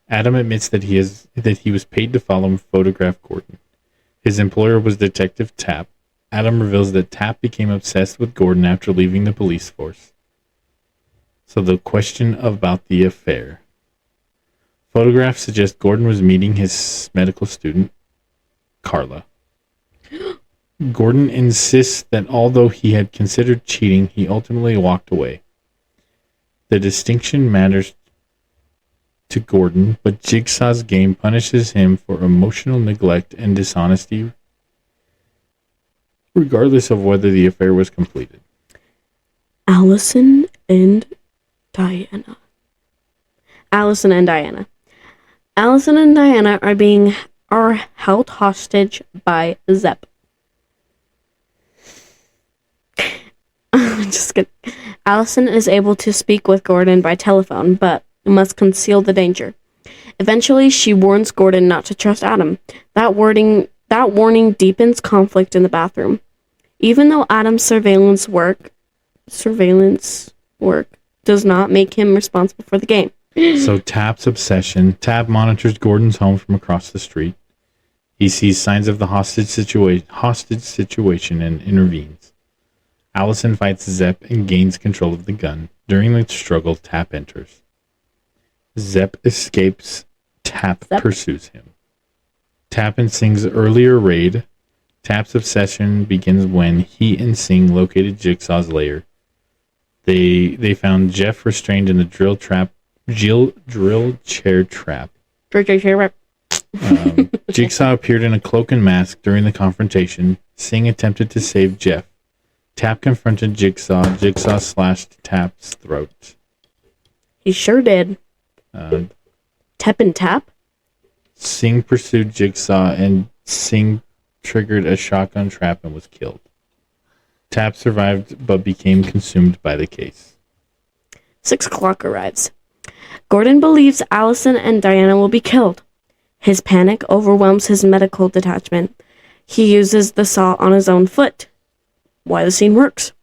Adam admits that he was paid to follow and photograph Gordon. His employer was Detective Tapp. Adam reveals that Tapp became obsessed with Gordon after leaving the police force. So the question about the affair. Photographs suggest Gordon was meeting his medical student, Carla. Gordon insists that although he had considered cheating, he ultimately walked away. The distinction matters to Gordon, but Jigsaw's game punishes him for emotional neglect and dishonesty, regardless of whether the affair was completed. Allison and Diana. Allison and Diana are being are held hostage by Zepp. Just kidding. Allison is able to speak with Gordon by telephone, but must conceal the danger. Eventually, she warns Gordon not to trust Adam. That warning deepens conflict in the bathroom. Even though Adam's surveillance work does not make him responsible for the game. So Tap's obsession. Tap monitors Gordon's home from across the street. He sees signs of the hostage situation and intervenes. Allison fights Zepp and gains control of the gun. During the struggle, Tap enters. Zepp escapes. Tap pursues him. Tap and Singh's earlier raid. Tap's obsession begins when he and Singh located Jigsaw's lair. They found Jeff restrained in the drill chair trap. Jigsaw appeared in a cloak and mask during the confrontation. Singh attempted to save Jeff. Tap confronted Jigsaw. Jigsaw slashed Tap's throat. He sure did. Tap and Tap? Singh pursued Jigsaw, and Singh triggered a shotgun trap and was killed. Tap survived, but became consumed by the case. 6 o'clock arrives. Gordon believes Allison and Diana will be killed. His panic overwhelms his medical detachment. He uses the saw on his own foot. Why the scene works.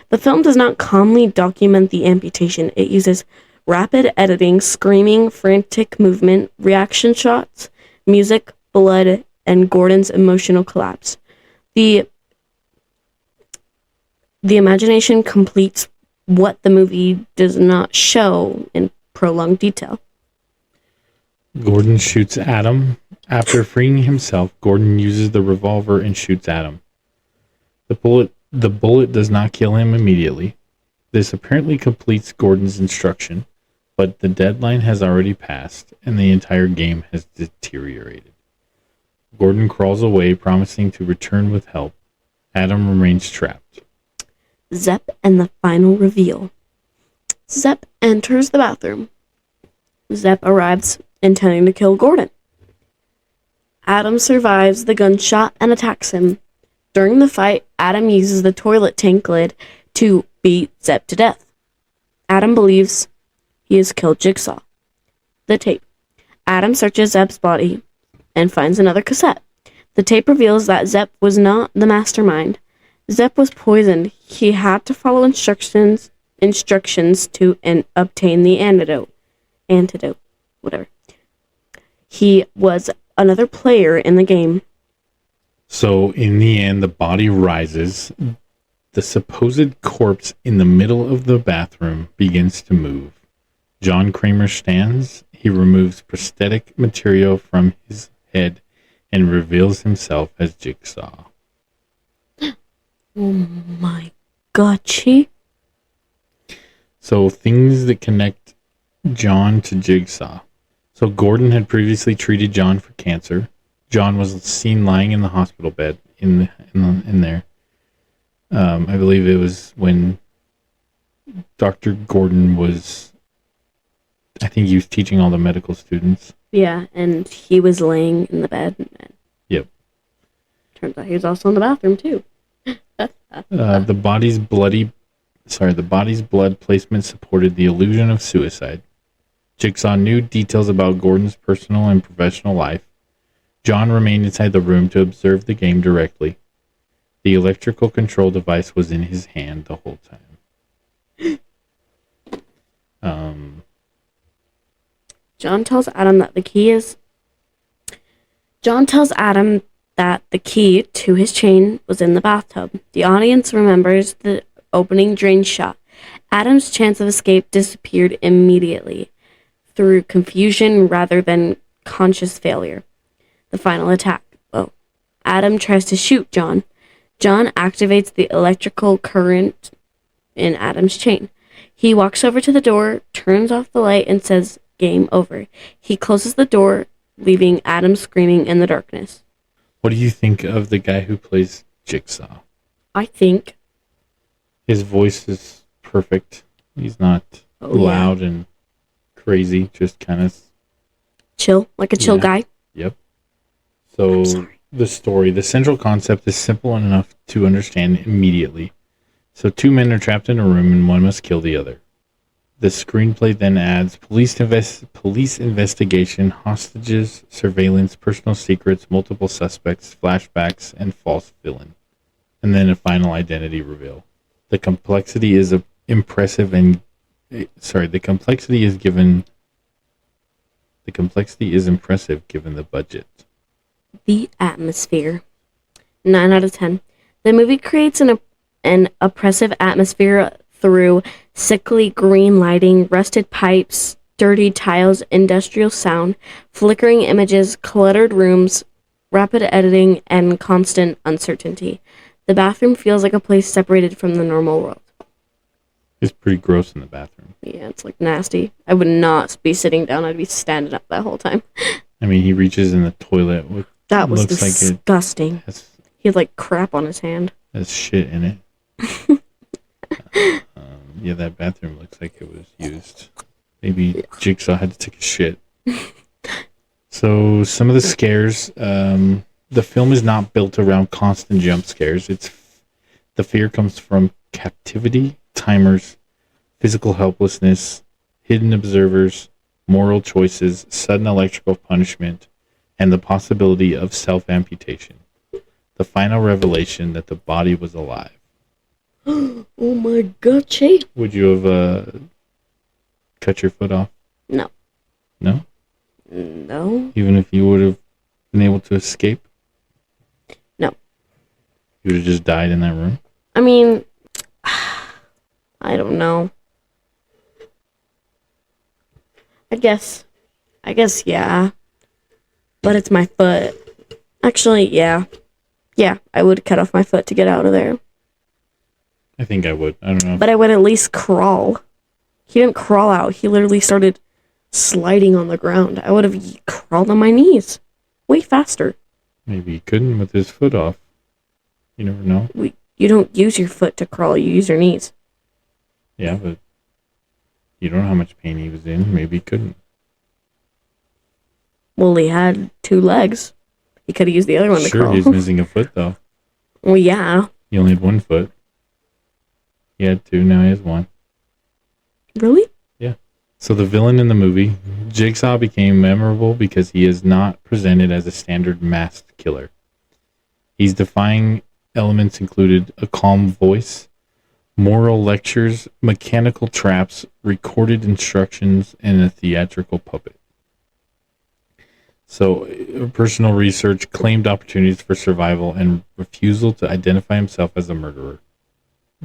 The film does not calmly document the amputation. It uses rapid editing, screaming, frantic movement, reaction shots, music, blood, and Gordon's emotional collapse. The imagination completes what the movie does not show in prolonged detail. Gordon shoots Adam. After freeing himself, Gordon uses the revolver and shoots Adam. The bullet does not kill him immediately. This apparently completes Gordon's instruction, but the deadline has already passed, and the entire game has deteriorated. Gordon crawls away, promising to return with help. Adam remains trapped. Zepp and the final reveal. Zepp enters the bathroom. Zepp arrives, intending to kill Gordon. Adam survives the gunshot and attacks him. During the fight, Adam uses the toilet tank lid to beat Zepp to death. Adam believes he has killed Jigsaw. The tape. Adam searches Zepp's body and finds another cassette. The tape reveals that Zepp was not the mastermind. Zepp was poisoned. He had to follow instructions to obtain the antidote, whatever. He was another player in the game. So, in the end, the body rises. The supposed corpse in the middle of the bathroom begins to move. John Kramer stands. He removes prosthetic material from his head and reveals himself as Jigsaw. Oh my gotcha. So, things that connect John to Jigsaw. So, Gordon had previously treated John for cancer. John was seen lying in the hospital bed in there. I believe it was when Dr. Gordon was, I think he was teaching all the medical students. Yeah, and he was laying in the bed. Yep. Turns out he was also in the bathroom too. The body's blood placement supported the illusion of suicide. Jigsaw knew details about Gordon's personal and professional life. John remained inside the room to observe the game directly. The electrical control device was in his hand the whole time. John tells Adam that the key to his chain was in the bathtub. The audience remembers the opening drain shot. Adam's chance of escape disappeared immediately through confusion rather than conscious failure. The final attack. Adam tries to shoot John. John activates the electrical current in Adam's chain. He walks over to the door, turns off the light, and says, "Game over." He closes the door, leaving Adam screaming in the darkness. What do you think of the guy who plays Jigsaw? I think his voice is perfect. He's not loud and crazy, just kind of chill, like a chill guy. Yep. So the central concept is simple enough to understand immediately. So two men are trapped in a room and one must kill the other. The screenplay then adds police investigation, hostages, surveillance, personal secrets, multiple suspects, flashbacks, and false villain. And then a final identity reveal. The complexity is impressive and the complexity is impressive given the budget. The atmosphere. 9 out of 10. The movie creates an oppressive atmosphere through sickly green lighting, rusted pipes, dirty tiles, industrial sound, flickering images, cluttered rooms, rapid editing, and constant uncertainty. The bathroom feels like a place separated from the normal world. It's pretty gross in the bathroom. Yeah, it's like nasty. I would not be sitting down. I'd be standing up that whole time. I mean, he reaches in the toilet with that was disgusting. He had like crap on his hand. Has shit in it. Yeah, that bathroom looks like it was used. Maybe Jigsaw had to take a shit. So some of the scares, the film is not built around constant jump scares. The fear comes from captivity, timers, physical helplessness, hidden observers, moral choices, sudden electrical punishment, and the possibility of self-amputation. The final revelation that the body was alive. Oh my god, Che. Would you have cut your foot off? No. No? No. Even if you would have been able to escape? No. You would have just died in that room? I mean, I don't know. I guess, yeah. But it's my foot. Actually, yeah. Yeah, I would cut off my foot to get out of there. I think I would. I don't know. But I would at least crawl. He didn't crawl out. He literally started sliding on the ground. I would have crawled on my knees. Way faster. Maybe he couldn't with his foot off. You never know. You don't use your foot to crawl. You use your knees. Yeah, but you don't know how much pain he was in. Maybe he couldn't. Well, he had 2 legs. He could have used the other one to crawl. Sure, he's missing a foot, though. Well, yeah. He only had 1 foot. He had 2, now he has 1. Really? Yeah. So the villain in the movie, Jigsaw, became memorable because he is not presented as a standard masked killer. His defying elements included a calm voice, moral lectures, mechanical traps, recorded instructions, and a theatrical puppet. So, personal research claimed opportunities for survival and refusal to identify himself as a murderer.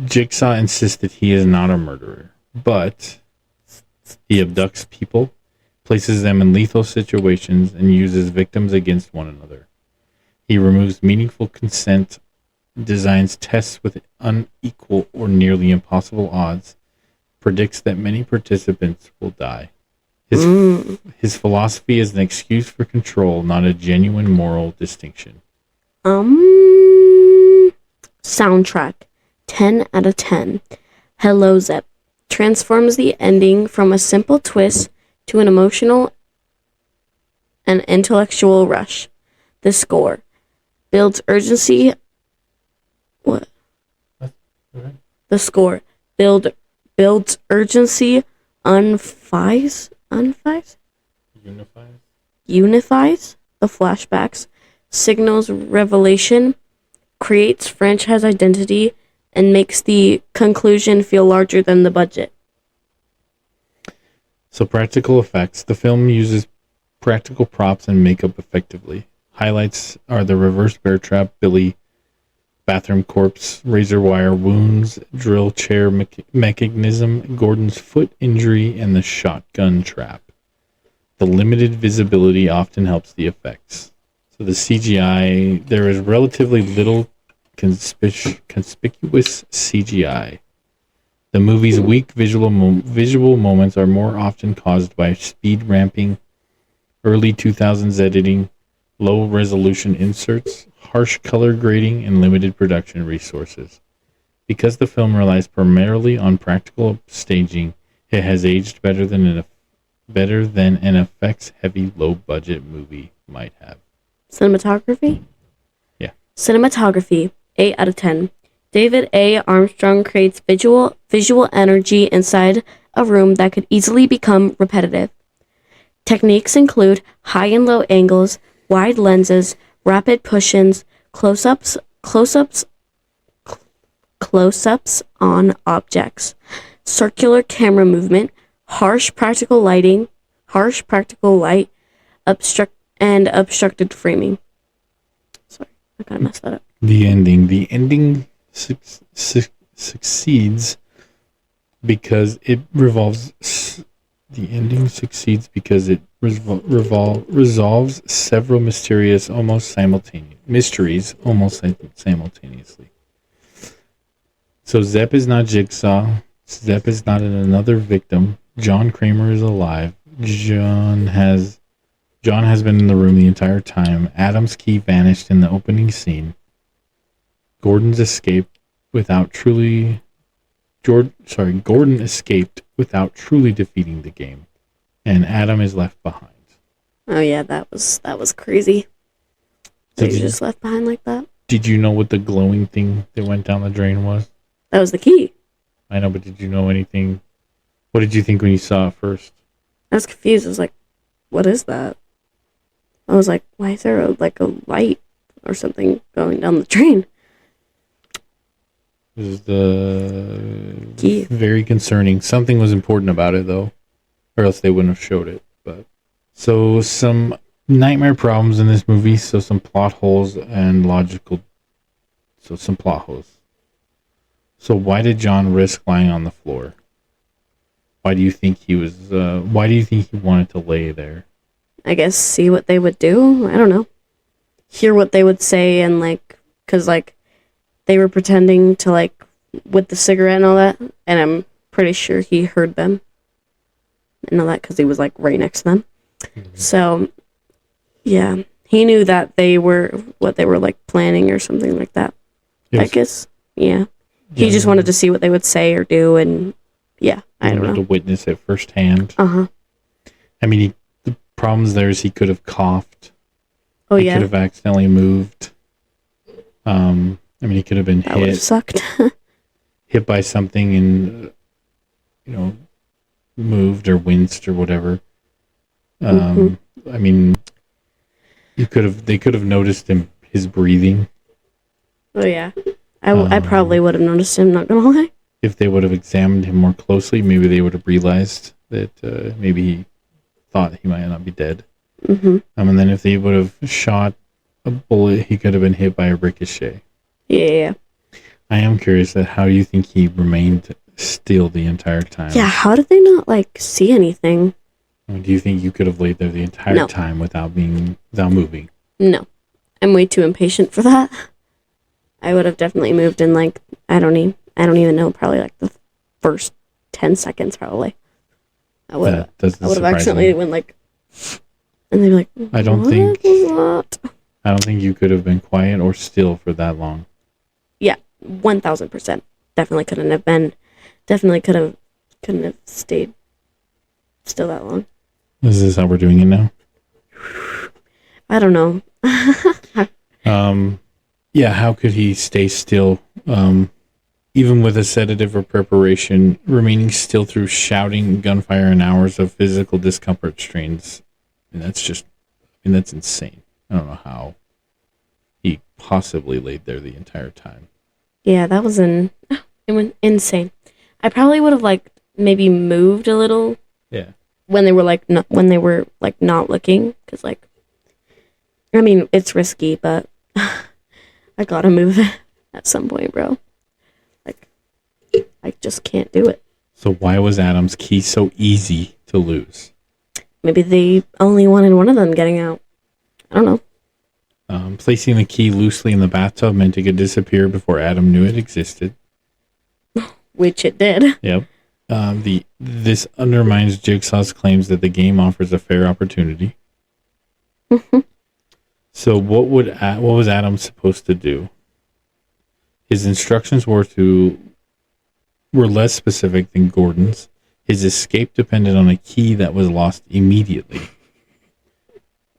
Jigsaw insisted he is not a murderer, but he abducts people, places them in lethal situations, and uses victims against one another. He removes meaningful consent, designs tests with unequal or nearly impossible odds, predicts that many participants will die. His philosophy is an excuse for control, not a genuine moral distinction. Soundtrack. 10 out of 10. Hello, Zep. Transforms the ending from a simple twist to an emotional and intellectual rush. The score. Builds urgency. What? The score. Builds urgency. Unifies the flashbacks, signals revelation, creates franchise identity, and makes the conclusion feel larger than the budget. So practical effects. The film uses practical props and makeup effectively. Highlights are the reverse bear trap, Billy, bathroom corpse, razor wire wounds, drill chair mechanism, Gordon's foot injury, and the shotgun trap. The limited visibility often helps the effects. So the CGI, there is relatively little conspicuous CGI. The movie's weak visual moments are more often caused by speed ramping, early 2000s editing, low resolution inserts, harsh color grading, and limited production resources. Because the film relies primarily on practical staging, it has aged better than an effects-heavy, low-budget movie might have. Cinematography? Yeah. Cinematography, 8 out of 10. David A. Armstrong creates visual energy inside a room that could easily become repetitive. Techniques include high and low angles, wide lenses, rapid push-ins, close-ups on objects, circular camera movement, harsh practical light, obstructed framing. Sorry, I kind of messed that up. The ending succeeds because it revolves. The ending succeeds because it resolves several mysteries almost simultaneously. So Zepp is not Jigsaw. Zepp is not another victim. John Kramer is alive. John has been in the room the entire time. Adam's key vanished in the opening scene. Gordon escaped without truly defeating the game, and Adam is left behind. Oh yeah, that was crazy. So you just left behind like that? Did you know what the glowing thing that went down the drain was? That was the key. I know, but did you know anything? What did you think when you saw it first? I was confused. I was like, what is that? I was like, why is there a light or something going down the drain? This is the key. Very concerning. Something was important about it, though, or else they wouldn't have showed it. But so some nightmare problems in this movie. So some plot holes and logical. So some plot holes. So why did John risk lying on the floor? Why do you think he was? Why do you think he wanted to lay there? I guess see what they would do. I don't know. Hear what they would say and because they were pretending to with the cigarette and all that, and I'm pretty sure he heard them and all that because he was right next to them. Mm-hmm. So, yeah, he knew that they were what they were planning or something like that. Yes. I guess, yeah. He just wanted to see what they would say or do, and yeah, I don't know. To witness it firsthand. Uh-huh. I mean, the problems there is he could have coughed. Oh, he yeah. He could have accidentally moved. He could have been hit. That would have sucked. Hit by something and, moved or winced or whatever. They could have noticed his breathing. Oh, yeah. I probably would have noticed him, not gonna lie. If they would have examined him more closely, maybe they would have realized that maybe he thought he might not be dead. Mm-hmm. And then if they would have shot a bullet, he could have been hit by a ricochet. Yeah. I am curious that how do you think he remained still the entire time? Yeah, how did they not see anything? Do you think you could have laid there the entire time without moving? No. I'm way too impatient for that. I would have definitely moved in I don't even know, probably the first 10 seconds probably. I would have accidentally went and they'd be like, I don't think you could have been quiet or still for that long. Yeah, 1000%. Definitely couldn't have been. Definitely couldn't have stayed still that long. Is this how we're doing it now? I don't know. Yeah, how could he stay still, even with a sedative or preparation, remaining still through shouting, gunfire, and hours of physical discomfort strains? And that's insane. I don't know how he possibly laid there the entire time. Yeah, that was insane. I probably would have maybe moved a little. Yeah. When they were not looking, because it's risky, but I gotta move at some point, bro. I just can't do it. So why was Adam's key so easy to lose? Maybe they only wanted one of them getting out. I don't know. Placing the key loosely in the bathtub meant it could disappear before Adam knew it existed. Which it did. Yep. This undermines Jigsaw's claims that the game offers a fair opportunity. So what was Adam supposed to do? His instructions were less specific than Gordon's. His escape depended on a key that was lost immediately.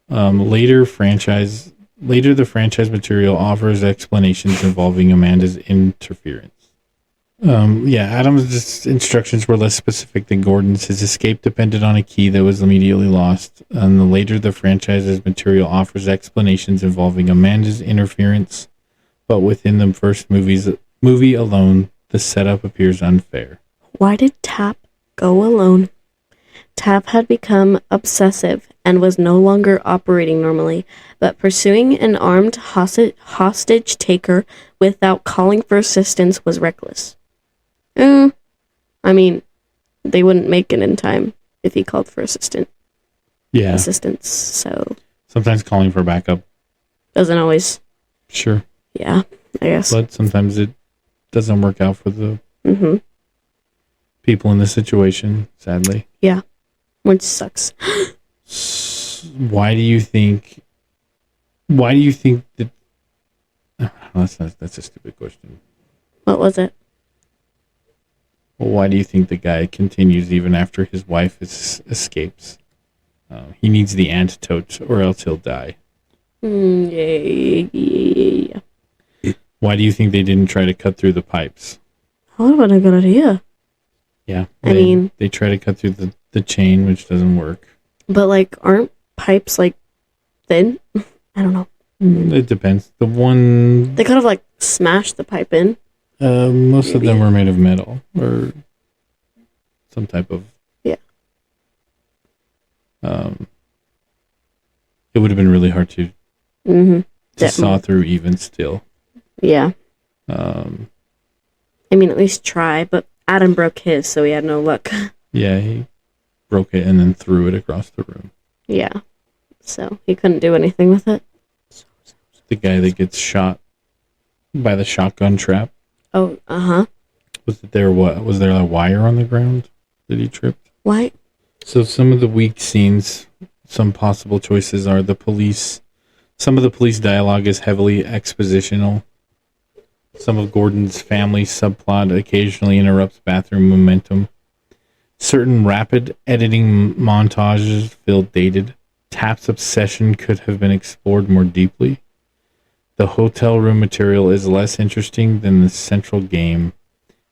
Later, franchise Later, the franchise material offers explanations involving Amanda's interference. Adam's instructions were less specific than Gordon's. His escape depended on a key that was immediately lost. And later, the franchise's material offers explanations involving Amanda's interference. But within the first movie alone, the setup appears unfair. Why did Tap go alone? Tap had become obsessive and was no longer operating normally, but pursuing an armed hostage taker without calling for assistance was reckless. I mean, they wouldn't make it in time if he called for assistance, so... Sometimes calling for backup. Doesn't always. Sure. Yeah, I guess. But sometimes it doesn't work out for the people in the situation, sadly. Yeah, which sucks. Why do you think that... That's a stupid question. What was it? Well, why do you think the guy continues even after his wife escapes? He needs the antidote or else he'll die. Yeah. Why do you think they didn't try to cut through the pipes? Oh, that would have been a good idea. Yeah. They try to cut through the chain, which doesn't work. But, aren't pipes, thin? I don't know. It depends. The one... They could have, smashed the pipe in. Most of them were made of metal or some type of... Yeah. It would have been really hard to saw through even still. Yeah. At least try, but Adam broke his, so he had no luck. Yeah, he broke it and then threw it across the room. Yeah. So he couldn't do anything with it. The guy that gets shot by the shotgun trap. Oh, uh-huh. Was there a wire on the ground that he tripped? Why? So some of the weak scenes, some possible choices are some of the police dialogue is heavily expositional. Some of Gordon's family subplot occasionally interrupts bathroom momentum. Certain rapid editing montages feel dated. Tap's obsession could have been explored more deeply. The hotel room material is less interesting than the central game,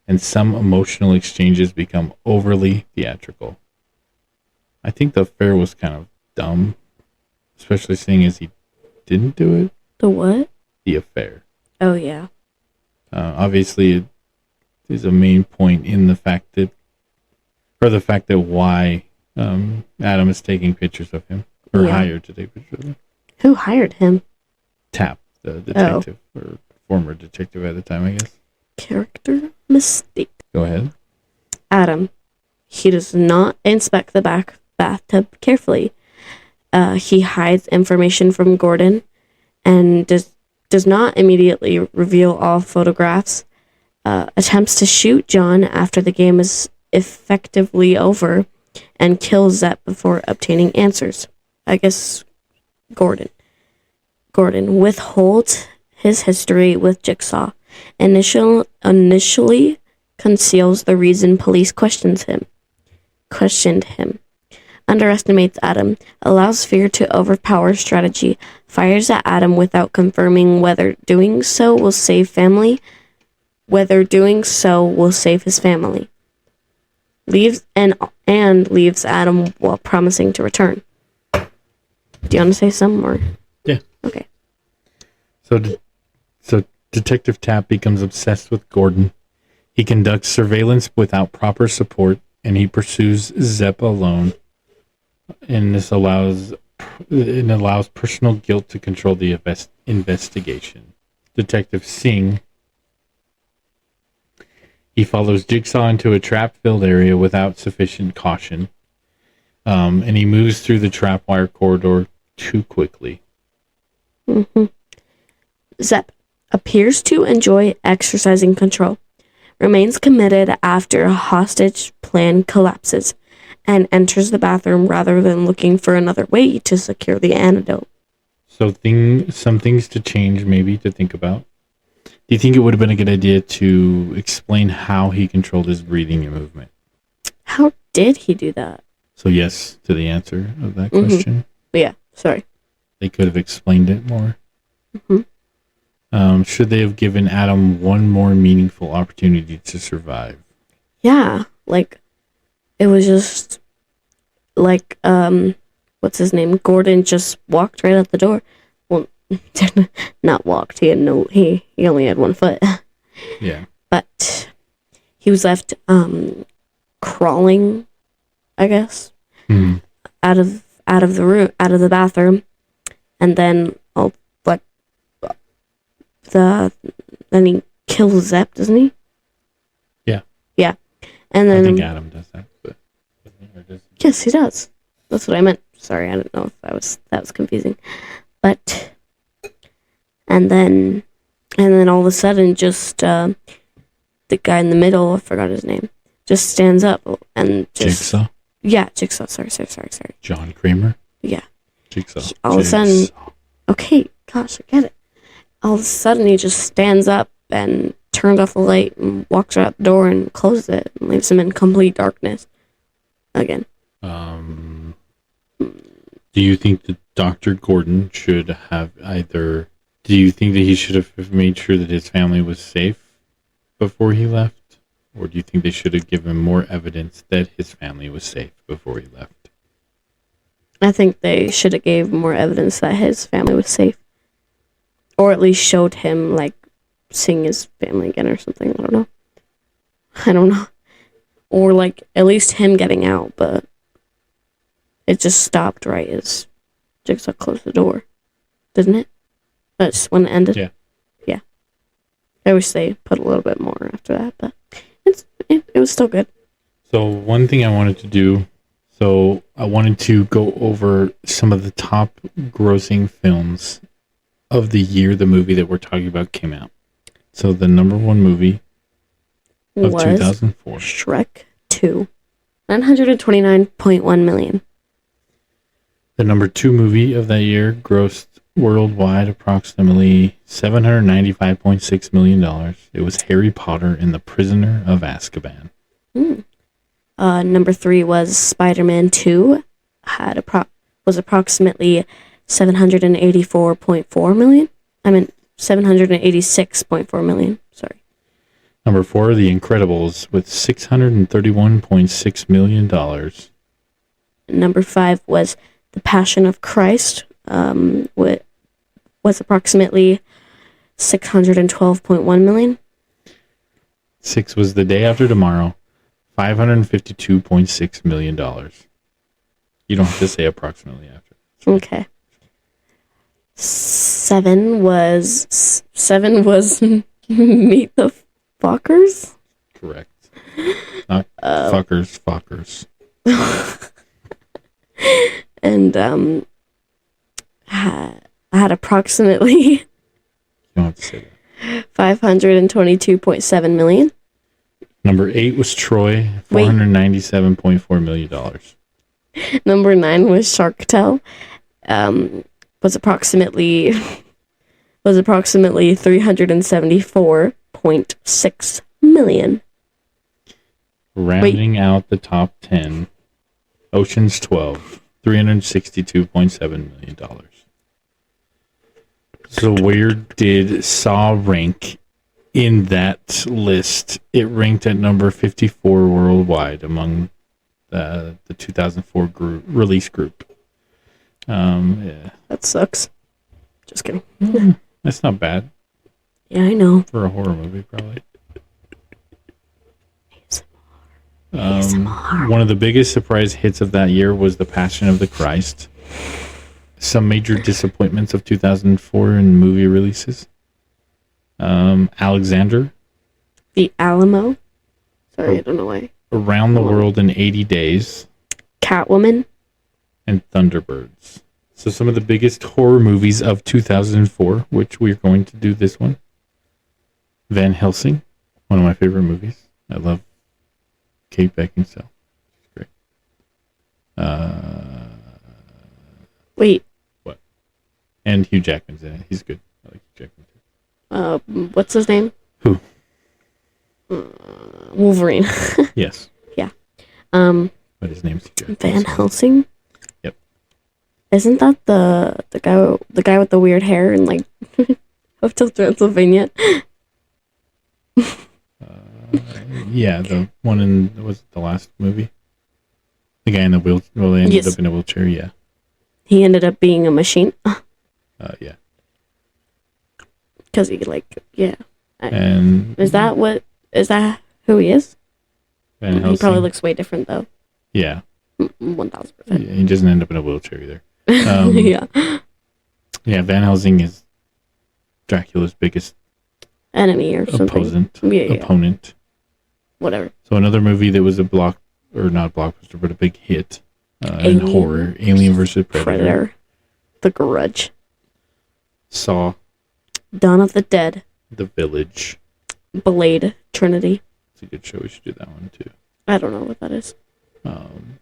and some emotional exchanges become overly theatrical. I think the affair was kind of dumb, especially seeing as he didn't do it. The what? The affair. Oh, yeah. Obviously, it is a main point in the fact that why Adam is taking pictures of him, or hired to take pictures of him. Who hired him? Tap, the detective, or former detective at the time, I guess. Character mistake. Go ahead. Adam. He does not inspect the bathtub carefully. He hides information from Gordon and does not immediately reveal all photographs. Attempts to shoot John after the game is effectively over and kills Zep before obtaining answers. I guess Gordon withholds his history with Jigsaw. Initially conceals the reason police questioned him. Underestimates Adam, allows fear to overpower strategy, fires at Adam without confirming whether doing so will save his family. Leaves Adam while promising to return. Do you want to say some more? Yeah. Okay. So Detective Tap becomes obsessed with Gordon. He conducts surveillance without proper support, and he pursues Zep alone. And this allows personal guilt to control the investigation. Detective Singh, he follows Jigsaw into a trap-filled area without sufficient caution, and he moves through the trap wire corridor too quickly. Zep appears to enjoy exercising control, remains committed after a hostage plan collapses, and enters the bathroom rather than looking for another way to secure the antidote. So some things to change, maybe, to think about. Do you think it would have been a good idea to explain how he controlled his breathing and movement? How did he do that? So yes to the answer of that question. Yeah, sorry. They could have explained it more. Should they have given Adam one more meaningful opportunity to survive? Yeah, like, it was just, like, what's his name? Gordon just walked right out the door. Well, not walked. He only had 1 foot. Yeah. But he was left, crawling, I guess, out of the room, out of the bathroom, and then then he kills Zep, doesn't he? Yeah. Yeah, and then I think Adam does that, but yes, he does. That's what I meant. Sorry, I don't know if that was confusing, but and then all of a sudden, just the guy in the middle, I forgot his name, just stands up and just Jigsaw. Yeah, Jigsaw. Sorry. John Kramer. Yeah. Jigsaw. All of a sudden, okay, gosh, I get it. All of a sudden, he just stands up and turns off the light and walks out the door and closes it and leaves him in complete darkness again. Do you think that Dr. Gordon should have do you think that he should have made sure that his family was safe before he left? Or do you think they should have given more evidence that his family was safe before he left? I think they should have gave more evidence that his family was safe. Or at least showed him, like, seeing his family again or something. I don't know. Or, like, at least him getting out, but it just stopped right as Jigsaw closed the door. Didn't it? That's when it ended? Yeah. Yeah. I wish they put a little bit more after that, but it was still good. So one thing I wanted to do, I wanted to go over some of the top grossing films of the year the movie that we're talking about came out. So the number 1 movie of 2004. Shrek 2. $929.1 million. The number 2 movie of that year grossed worldwide approximately $795.6 million. It was Harry Potter and the Prisoner of Azkaban. Number 3 was Spider-Man 2. Was approximately $784.4 million. I mean, $786.4 million. Sorry. Number 4, The Incredibles with $631.6 million. Number 5 was The Passion of Christ. Was approximately $612.1 million. 6 was The Day After Tomorrow, $552.6 million. You don't have to say approximately after. Okay. 7 was Meet the Fockers. Correct. Not fuckers. And had approximately You don't have to say that. $522.7 million. Number 8 was Troy, $497.4 million. Number 9 was Shark Tale. Was approximately $374.6 million. Rounding out the top 10, Ocean's 12, $362.7 million. So where did Saw rank in that list? It ranked at number 54 worldwide among the 2004 release group. Yeah. That sucks. Just kidding. That's not bad. Yeah, I know. For a horror movie, probably. ASMR. One of the biggest surprise hits of that year was The Passion of the Christ. Some major disappointments of 2004 in movie releases. Alexander. The Alamo. Sorry, I don't know why. Around the World in 80 Days. Catwoman. And Thunderbirds. So some of the biggest horror movies of 2004, which we're going to do this one. Van Helsing, one of my favorite movies. I love Kate Beckinsale. She's great. Wait. What? And Hugh Jackman's in it. He's good. I like Hugh Jackman too. What's his name? Who? Wolverine. Yes. Yeah. But his name's Hugh Jackman. Van Helsing? Yep. Isn't that the guy with the weird hair and like Hotel Transylvania. Yeah, the one in was it the last movie. The guy in the wheel. Well, they ended Yes. up in a wheelchair. Yeah. He ended up being a machine. Yeah. Because he, yeah. And Is that who he is? Van He Helsing. probably looks way different, though. Yeah. 1000%. Yeah, he doesn't end up in a wheelchair either. Yeah. Yeah, Van Helsing is Dracula's biggest Enemy or something. opponent. Whatever. So another movie that was not a blockbuster, but a big hit in horror, Alien vs. Predator. The Grudge. Saw. Dawn of the Dead. The Village. Blade Trinity. It's a good show. We should do that one too. I don't know what that is.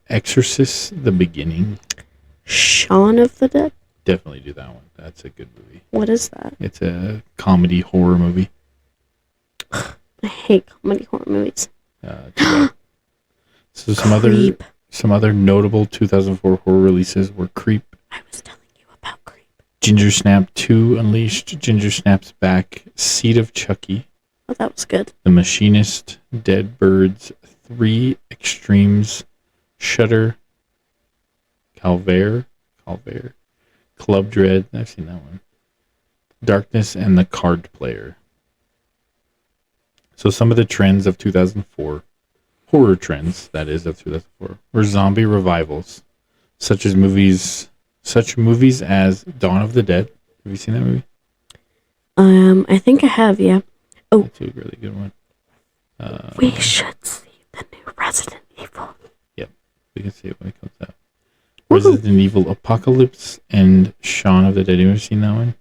Exorcist, The Beginning. Shaun of the Dead? Definitely do that one. That's a good movie. What is that? It's a comedy horror movie. I hate comedy horror movies. So some other notable 2004 horror releases were Creep. I was telling you about Creep. Ginger Snap 2 Unleashed, Ginger Snap's Back, Seed of Chucky. Oh, that was good. The Machinist, Dead Birds, 3 Extremes, Shudder, Calvaire, Club Dread, I've seen that one. Darkness and The Card Player. So some of the trends of 2004, horror trends, that is, of 2004, were zombie revivals, such movies as Dawn of the Dead. Have you seen that movie? I think I have, yeah. Oh. That's a really good one. We should see the new Resident Evil. Yep, we can see it when it comes out. Resident Evil Apocalypse and Shaun of the Dead. Have you ever seen that one?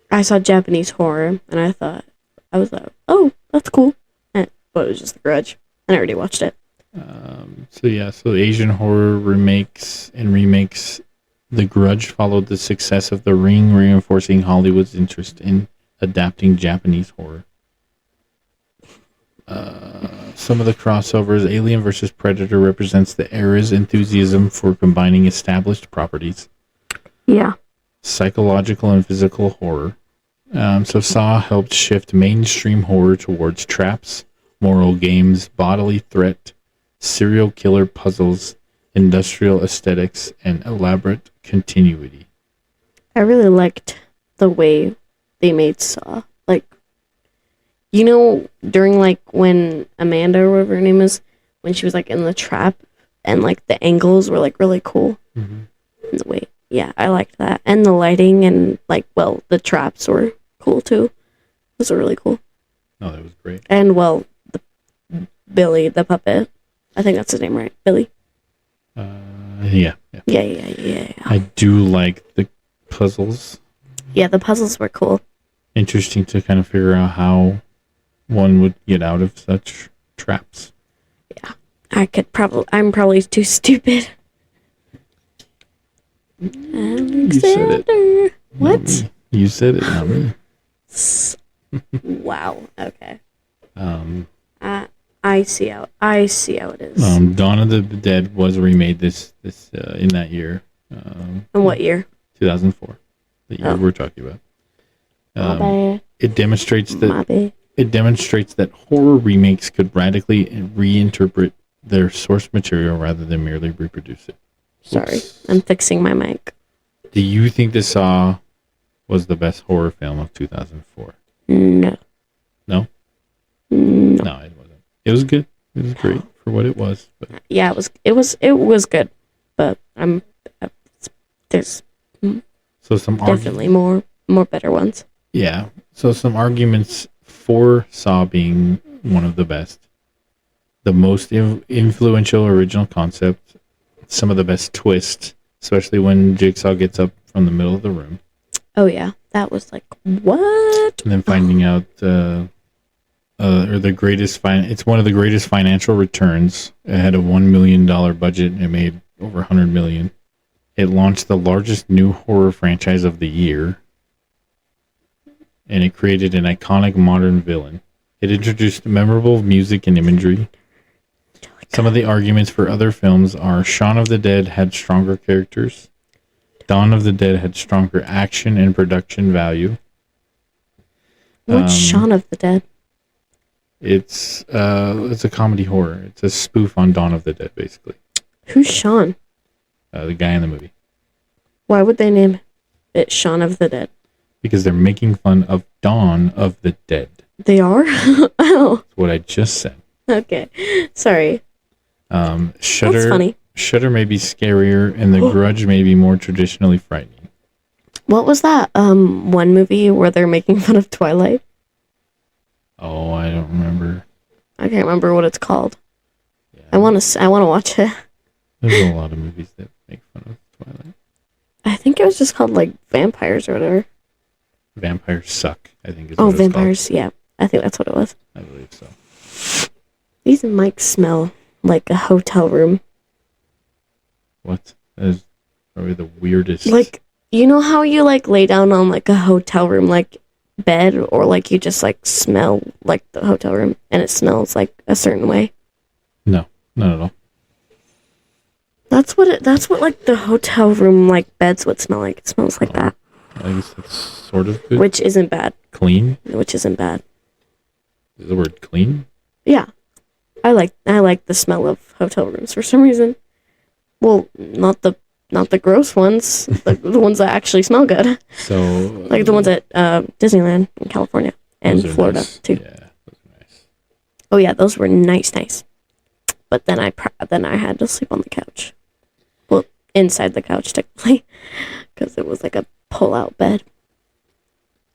I saw Japanese horror, and I was like, oh, that's cool. But it was just The Grudge, and I already watched it. So Asian horror remakes. The Grudge followed the success of The Ring, reinforcing Hollywood's interest in adapting Japanese horror. Some of the crossovers, Alien vs. Predator represents the era's enthusiasm for combining established properties. Yeah. Psychological and physical horror. So Saw helped shift mainstream horror towards traps, moral games, bodily threat, serial killer puzzles, industrial aesthetics, and elaborate continuity. I really liked the way they made Saw. During when Amanda or whatever her name is, when she was in the trap and the angles were really cool. Mm-hmm. And the way, yeah, I liked that. And the lighting and the traps were cool too. Those were really cool. Oh, that was great. And Billy, the puppet. I think that's his name, right? Billy. Yeah. I do like the puzzles. Yeah, the puzzles were cool. Interesting to kind of figure out how one would get out of such traps. Yeah. I'm probably too stupid. You said it. What? You said it, not me. Wow. Okay. I see how it is. Dawn of the Dead was remade this in that year. In what year? 2004. The year we're talking about. My bad. It demonstrates that My bad. It demonstrates that horror remakes could radically reinterpret their source material rather than merely reproduce it. Sorry, I'm fixing my mic. Do you think the Saw was the best horror film of 2004? No. No? No. No, it wasn't. It was good. It was great for what it was. But. Yeah, it was good, but there's some definitely more better ones. Yeah. So some arguments for Saw being one of the best. The most influential original concept. Some of the best twists, especially when Jigsaw gets up from the middle of the room. Oh yeah, that was what? And then finding out it's one of the greatest financial returns. It had a $1 million budget and it made over $100 million. It launched the largest new horror franchise of the year. And it created an iconic modern villain. It introduced memorable music and imagery. Some of the arguments for other films are Shaun of the Dead had stronger characters. Dawn of the Dead had stronger action and production value. What's Shaun of the Dead? It's a comedy horror. It's a spoof on Dawn of the Dead, basically. Who's Shaun? The guy in the movie. Why would they name it Shaun of the Dead? Because they're making fun of Dawn of the Dead. They are? Oh. That's what I just said. Okay. Sorry. Shudder, That's funny. Shudder may be scarier, and The Grudge may be more traditionally frightening. What was that one movie where they're making fun of Twilight? Oh, I don't remember. I can't remember what it's called. Yeah. I want to watch it. There's a lot of movies that make fun of Twilight. I think it was just called like Vampires or whatever. Vampires Suck, I think is what what it's Vampires, called. yeah. I think that's what it was. I believe so. These mics smell like a hotel room. What? That is probably the weirdest. Like, you know how you like lay down on like a hotel room like bed, or like you just like smell like the hotel room and it smells like a certain way? No, not at all. That's what like the hotel room like beds would smell like. It smells like that. I guess that's sort of good. Which isn't bad. Clean? Which isn't bad. Is the word clean? Yeah. I like the smell of hotel rooms for some reason. Well, not the gross ones, the ones that actually smell good. So like the ones at Disneyland in California and Florida nice. too. Yeah, those are nice. Oh yeah, those were nice. But then I had to sleep on the couch. Well, inside the couch technically, because it was like a pull-out bed.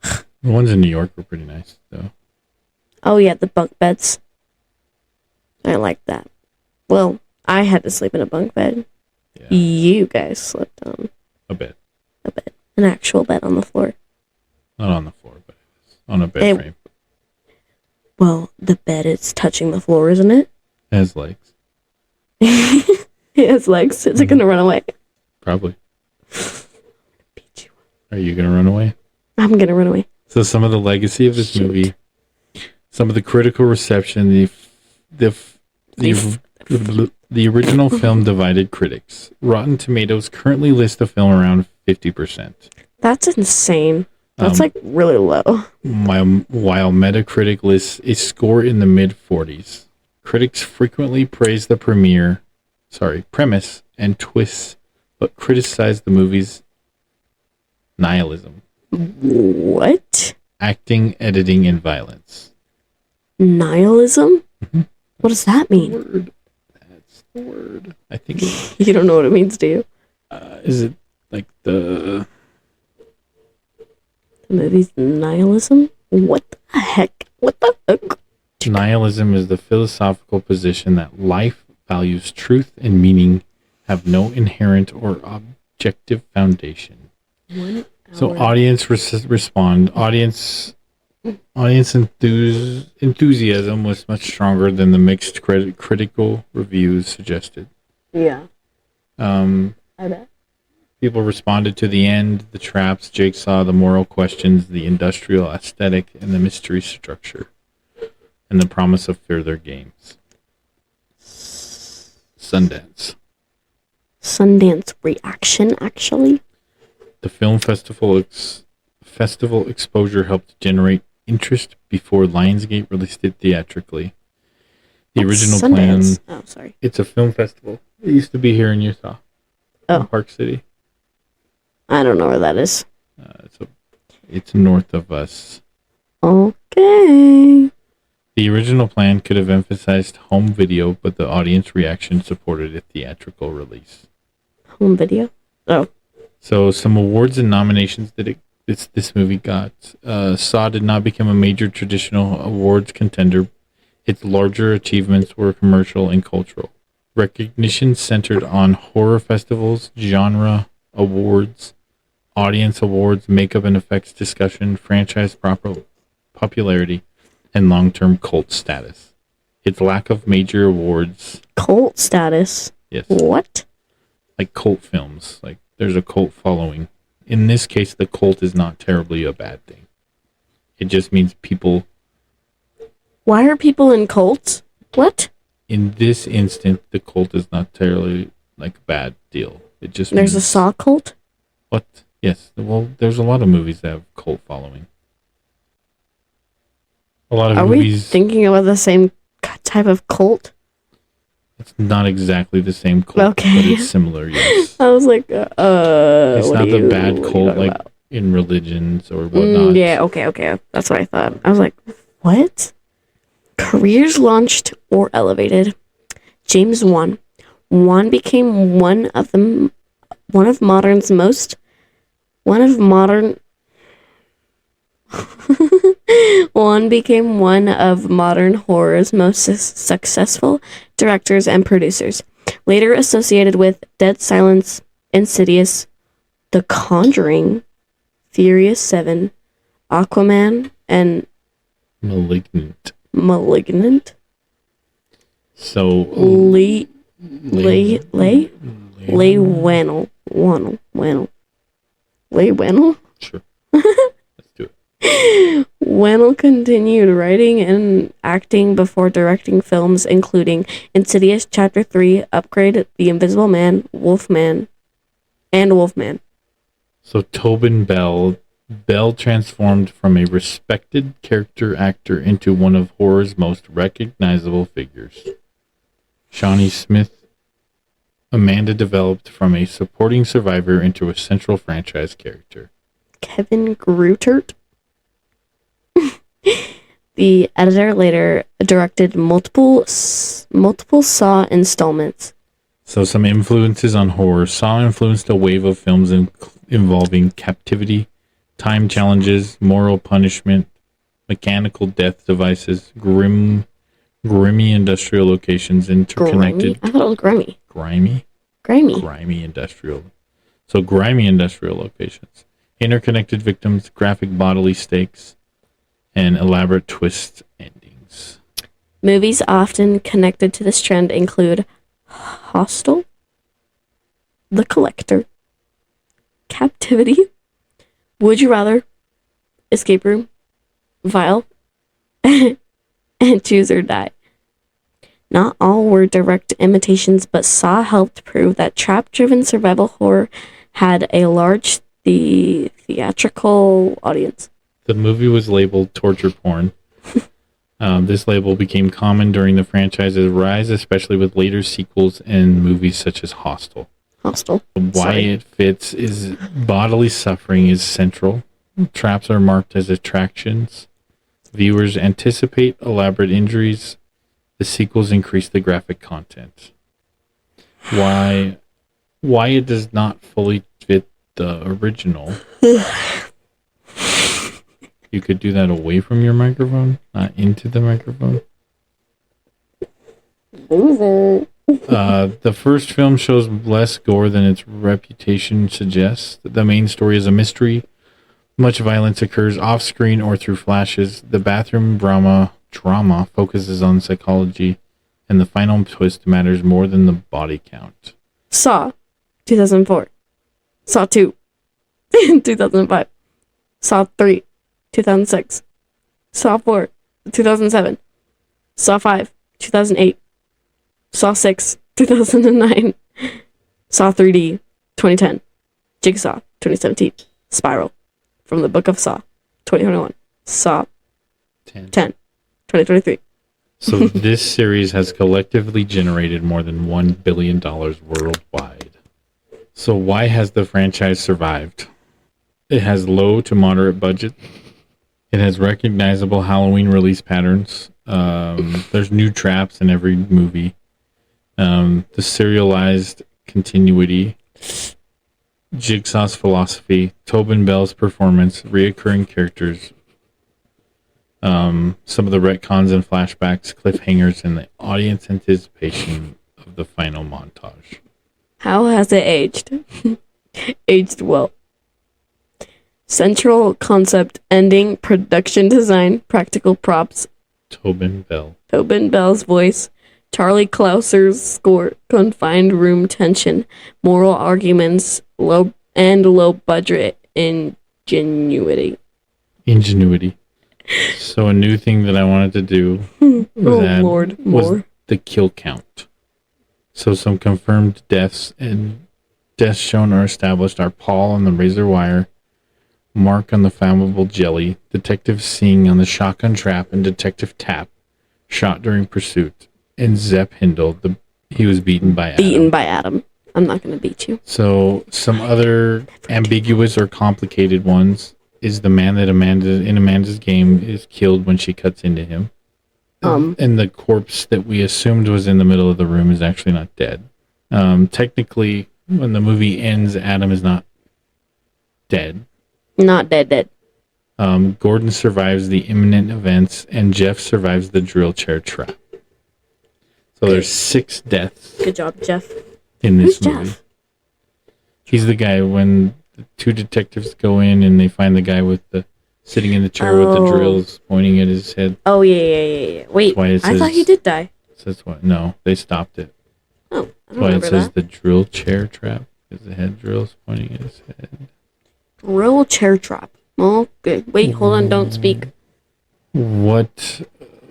The ones in New York were pretty nice, though. Oh yeah, the bunk beds. I like that. Well, I had to sleep in a bunk bed. Yeah. You guys slept on A bed. an actual bed on the floor. Not on the floor, but on a bed frame. Well, the bed is touching the floor, isn't it? It has legs. It has legs. Is it gonna run away? Probably. Are you gonna run away? I'm gonna run away. So some of the legacy of this movie, some of the critical reception, the original film divided critics. Rotten Tomatoes currently lists the film around 50%. That's insane. That's like really low. While Metacritic lists a score in the mid-40s. Critics frequently praise the premise and twists, but criticize the movie's nihilism. What? Acting, editing, and violence. Nihilism? Mm-hmm. What does that mean? That's the word. I think. You don't know what it means, do you? Is it like the movie's nihilism? What the heck? What the heck? Nihilism is the philosophical position that life, values, truth, and meaning have no inherent or objective foundation. So audience respond. Audience enthusiasm was much stronger than the mixed critical reviews suggested. Yeah. I bet. People responded to the end, the traps, Jigsaw, the moral questions, the industrial aesthetic, and the mystery structure, and the promise of further games. Sundance reaction, actually. The film festival exposure helped generate interest before Lionsgate released it theatrically. The original plan. Oh, sorry. It's a film festival. It used to be here in Utah. Oh. In Park City. I don't know where that is. It's north of us. Okay. The original plan could have emphasized home video, but the audience reaction supported a theatrical release. Home video? Oh. So some awards and nominations that this movie got. Saw did not become a major traditional awards contender. Its larger achievements were commercial and cultural. Recognition centered on horror festivals, genre awards, audience awards, makeup and effects discussion, franchise popularity, and long-term cult status. Its lack of major awards. Cult status? Yes. What? Like cult films. Like there's a cult following. In this case, the cult is not terribly a bad thing. It just means people. Why are people in cults? What? In this instant, the cult is not terribly like a bad deal. It just there's means, a Saw cult? What? Yes. Well, there's a lot of movies that have cult following. A lot of Are we movies. thinking about the same type of cult? It's not exactly the same cult, Okay. but it's similar. Yes. I was like, It's not the bad what are you cult talking like about? in religions or whatnot. Yeah, okay. That's what I thought. I was like, what? Careers launched or elevated. James Wan. Wan became one of modern Wan became one of modern horror's most successful directors and producers. Later associated with Dead Silence, Insidious, The Conjuring, Furious 7, Aquaman, and Malignant. So Leigh Whannell. Leigh Whannell? Sure. Let's do it. Whannell continued writing and acting before directing films including Insidious Chapter 3, Upgrade, The Invisible Man, Wolfman. So Tobin Bell transformed from a respected character actor into one of horror's most recognizable figures. Shawnee Smith. Amanda developed from a supporting survivor into a central franchise character. Kevin Greutert. The editor later directed multiple Saw installments. So some influences on horror. Saw influenced a wave of films involving captivity, time challenges, moral punishment, mechanical death devices, grimy industrial locations, interconnected. Grimy? I thought it was grimy. Grimy? Grimy. Grimy industrial. So grimy industrial locations, interconnected victims, graphic bodily stakes, and elaborate twist endings. Movies often connected to this trend include Hostel, The Collector, Captivity, Would You Rather, Escape Room, Vile, and Choose or Die. Not all were direct imitations, but Saw helped prove that trap-driven survival horror had a large theatrical audience. The movie was labeled torture porn. This label became common during the franchise's rise, especially with later sequels and movies such as Hostel. Why it fits is bodily suffering is central. Traps are marked as attractions. Viewers anticipate elaborate injuries. The sequels increase the graphic content. Why it does not fully fit the original. You could do that away from your microphone, not into the microphone. The first film shows less gore than its reputation suggests. The main story is a mystery. Much violence occurs off-screen or through flashes. The bathroom drama focuses on psychology, and the final twist matters more than the body count. Saw, 2004. Saw 2, 2005. Saw 3, 2006. Saw 4, 2007. Saw 5, 2008. Saw 6, 2009. Saw 3D, 2010. Jigsaw, 2017. Spiral, from the Book of Saw, 2021. Saw 10, 2023. So this series has collectively generated more than $1 billion worldwide. So why has the franchise survived? It has low to moderate budget. It has recognizable Halloween release patterns. There's new traps in every movie. The serialized continuity, Jigsaw's philosophy, Tobin Bell's performance, reoccurring characters, some of the retcons and flashbacks, cliffhangers, and the audience anticipation of the final montage. How has it aged? Aged well. Central concept, ending, production design, practical props. Tobin Bell's voice. Charlie Clouser's score. Confined room tension. Moral arguments. Low budget ingenuity. So a new thing that I wanted to do was the kill count. So some confirmed deaths and deaths shown or established are Paul on the razor wire, Mark on the flammable jelly, Detective Singh on the shotgun trap, and Detective Tap shot during pursuit. And Zepp Hindle, he was beaten by Adam. Beaten by Adam. I'm not going to beat you. So some other ambiguous or complicated ones is the man that Amanda's game is killed when she cuts into him. And the corpse that we assumed was in the middle of the room is actually not dead. Technically, when the movie ends, Adam is not dead. Not dead. Gordon survives the imminent events, and Jeff survives the drill chair trap. So there's 6 deaths. Good job, Jeff. In this Who's movie. Jeff? He's the guy when the 2 detectives go in and they find the guy with the sitting in the chair with the drills pointing at his head. Oh, yeah. Wait, I thought he did die. Says what? No, they stopped it. Oh, I don't Why it remember says that. the drill chair trap because the head drill's pointing at his head. Drill chair trap. Oh, good. Wait, hold on, don't speak. What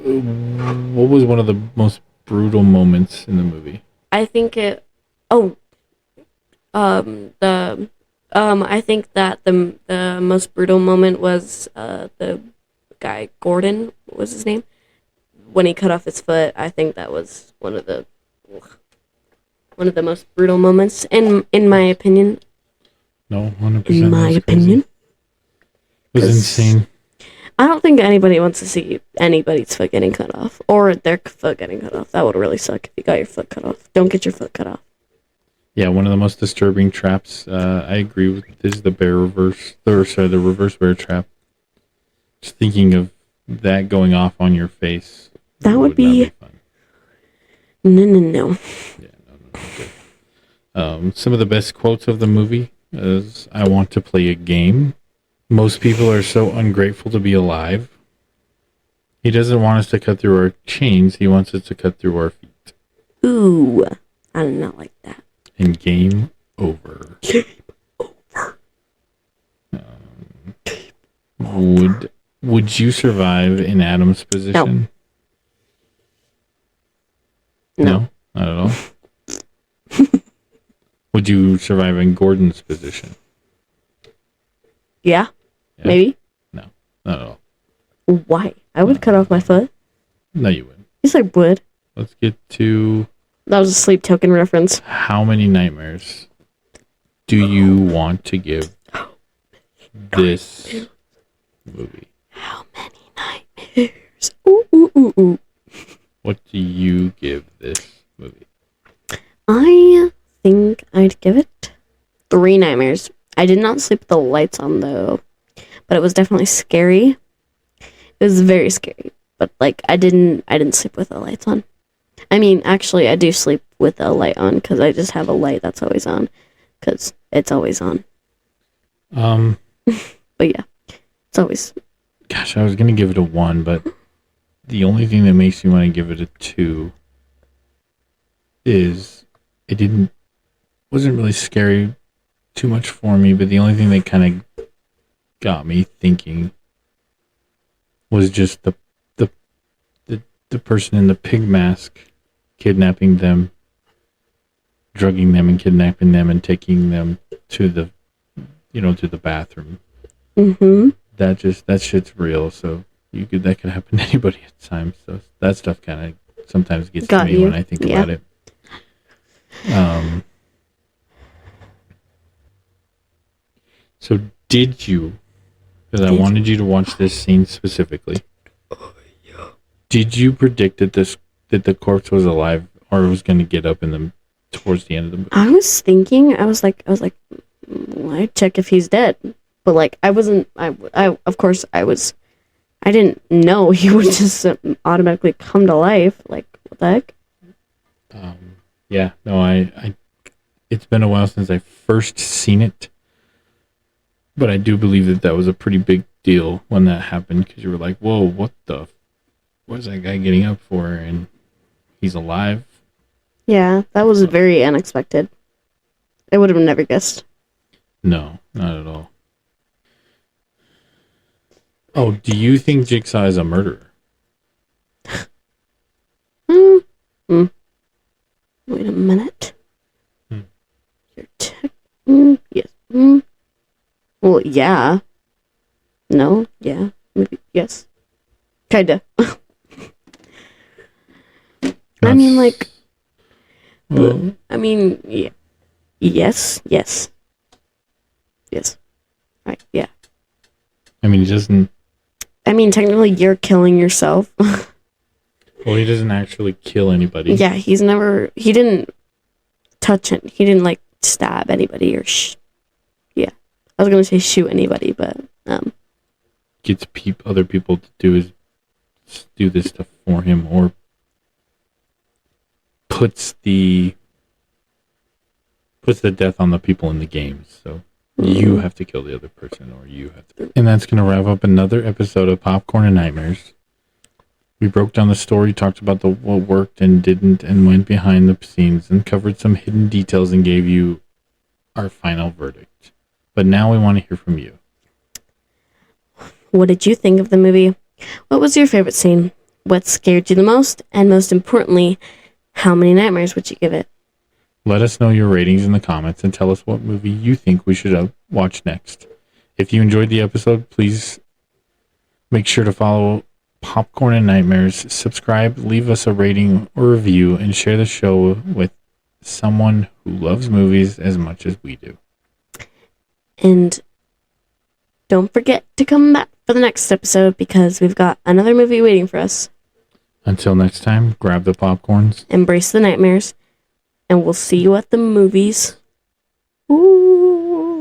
was one of the most brutal moments in the movie? I think it. I think that the most brutal moment was the guy Gordon. What was his name? When he cut off his foot. I think that was one of the most brutal moments in my opinion. No, 100%. In my opinion, it was insane. I don't think anybody wants to see anybody's foot getting cut off or their foot getting cut off. That would really suck if you got your foot cut off. Don't get your foot cut off. Yeah, one of the most disturbing traps, I agree with, is the the reverse bear trap. Just thinking of that going off on your face. That would be fun. No. Yeah, no. Some of the best quotes of the movie is, "I want to play a game. Most people are so ungrateful to be alive. He doesn't want us to cut through our chains. He wants us to cut through our feet." Ooh, I do not like that. And game over. Game over. Would you survive in Adam's position? No, not at all. Would you survive in Gordon's position? Yeah, maybe. No, not at all. Why? I would cut off my foot. No, you wouldn't. Yes, I would. Let's get to... That was a Sleep Token reference. How many nightmares do you want to give this movie? How many nightmares? Ooh. What do you give this movie? I think I'd give it 3 nightmares. I did not sleep with the lights on though, but it was definitely scary. It was very scary, but like I didn't sleep with the lights on. I mean, actually, I do sleep with a light on because I just have a light that's always on because it's always on. But yeah, it's always. Gosh, I was gonna give it a 1, but the only thing that makes me want to give it a 2 is it wasn't really scary too much for me, but the only thing that kind of got me thinking was just the person in the pig mask kidnapping them, drugging them and kidnapping them and taking them to the bathroom. Mm-hmm. That shit's real, so that could happen to anybody at times. So that stuff kind of sometimes gets to me when I think about it. So did you, because I wanted you to watch this scene specifically. Oh, yeah. Did you predict that the corpse was alive or was going to get up towards the end of the movie? I was thinking, I was like, I'd check if he's dead, but like I wasn't. Of course I didn't know he would just automatically come to life. Like what the heck? Yeah. No. I. It's been a while since I first seen it. But I do believe that was a pretty big deal when that happened, because you were like, whoa, what is that guy getting up for? And he's alive. Yeah, that was very unexpected. I would have never guessed. No, not at all. Oh, do you think Jigsaw is a murderer? Wait a minute. You're yes. Well, yeah. No? Yeah? Maybe. Yes. Kinda. I mean, like... Well, yeah. Yes. Yes. Yes. Right, yeah. I mean, he doesn't... I mean, technically, you're killing yourself. Well, he doesn't actually kill anybody. Yeah, he didn't touch it. He didn't, like, stab anybody or yeah. I was gonna say shoot anybody, but, Gets other people to do this stuff for him, or puts the death on the people in the games. So you have to kill the other person, or you have to. And that's going to wrap up another episode of Popcorn and Nightmares. We broke down the story, talked about what worked and didn't, and went behind the scenes and covered some hidden details and gave you our final verdict. But now we want to hear from you. what did you think of the movie? What was your favorite scene? What scared you the most? And most importantly, how many nightmares would you give it? Let us know your ratings in the comments and tell us what movie you think we should watch next. If you enjoyed the episode, please make sure to follow Popcorn and Nightmares, subscribe, leave us a rating or review, and share the show with someone who loves movies as much as we do. And don't forget to come back for the next episode because we've got another movie waiting for us. Until next time, grab the popcorns. Embrace the nightmares. And we'll see you at the movies. Ooh.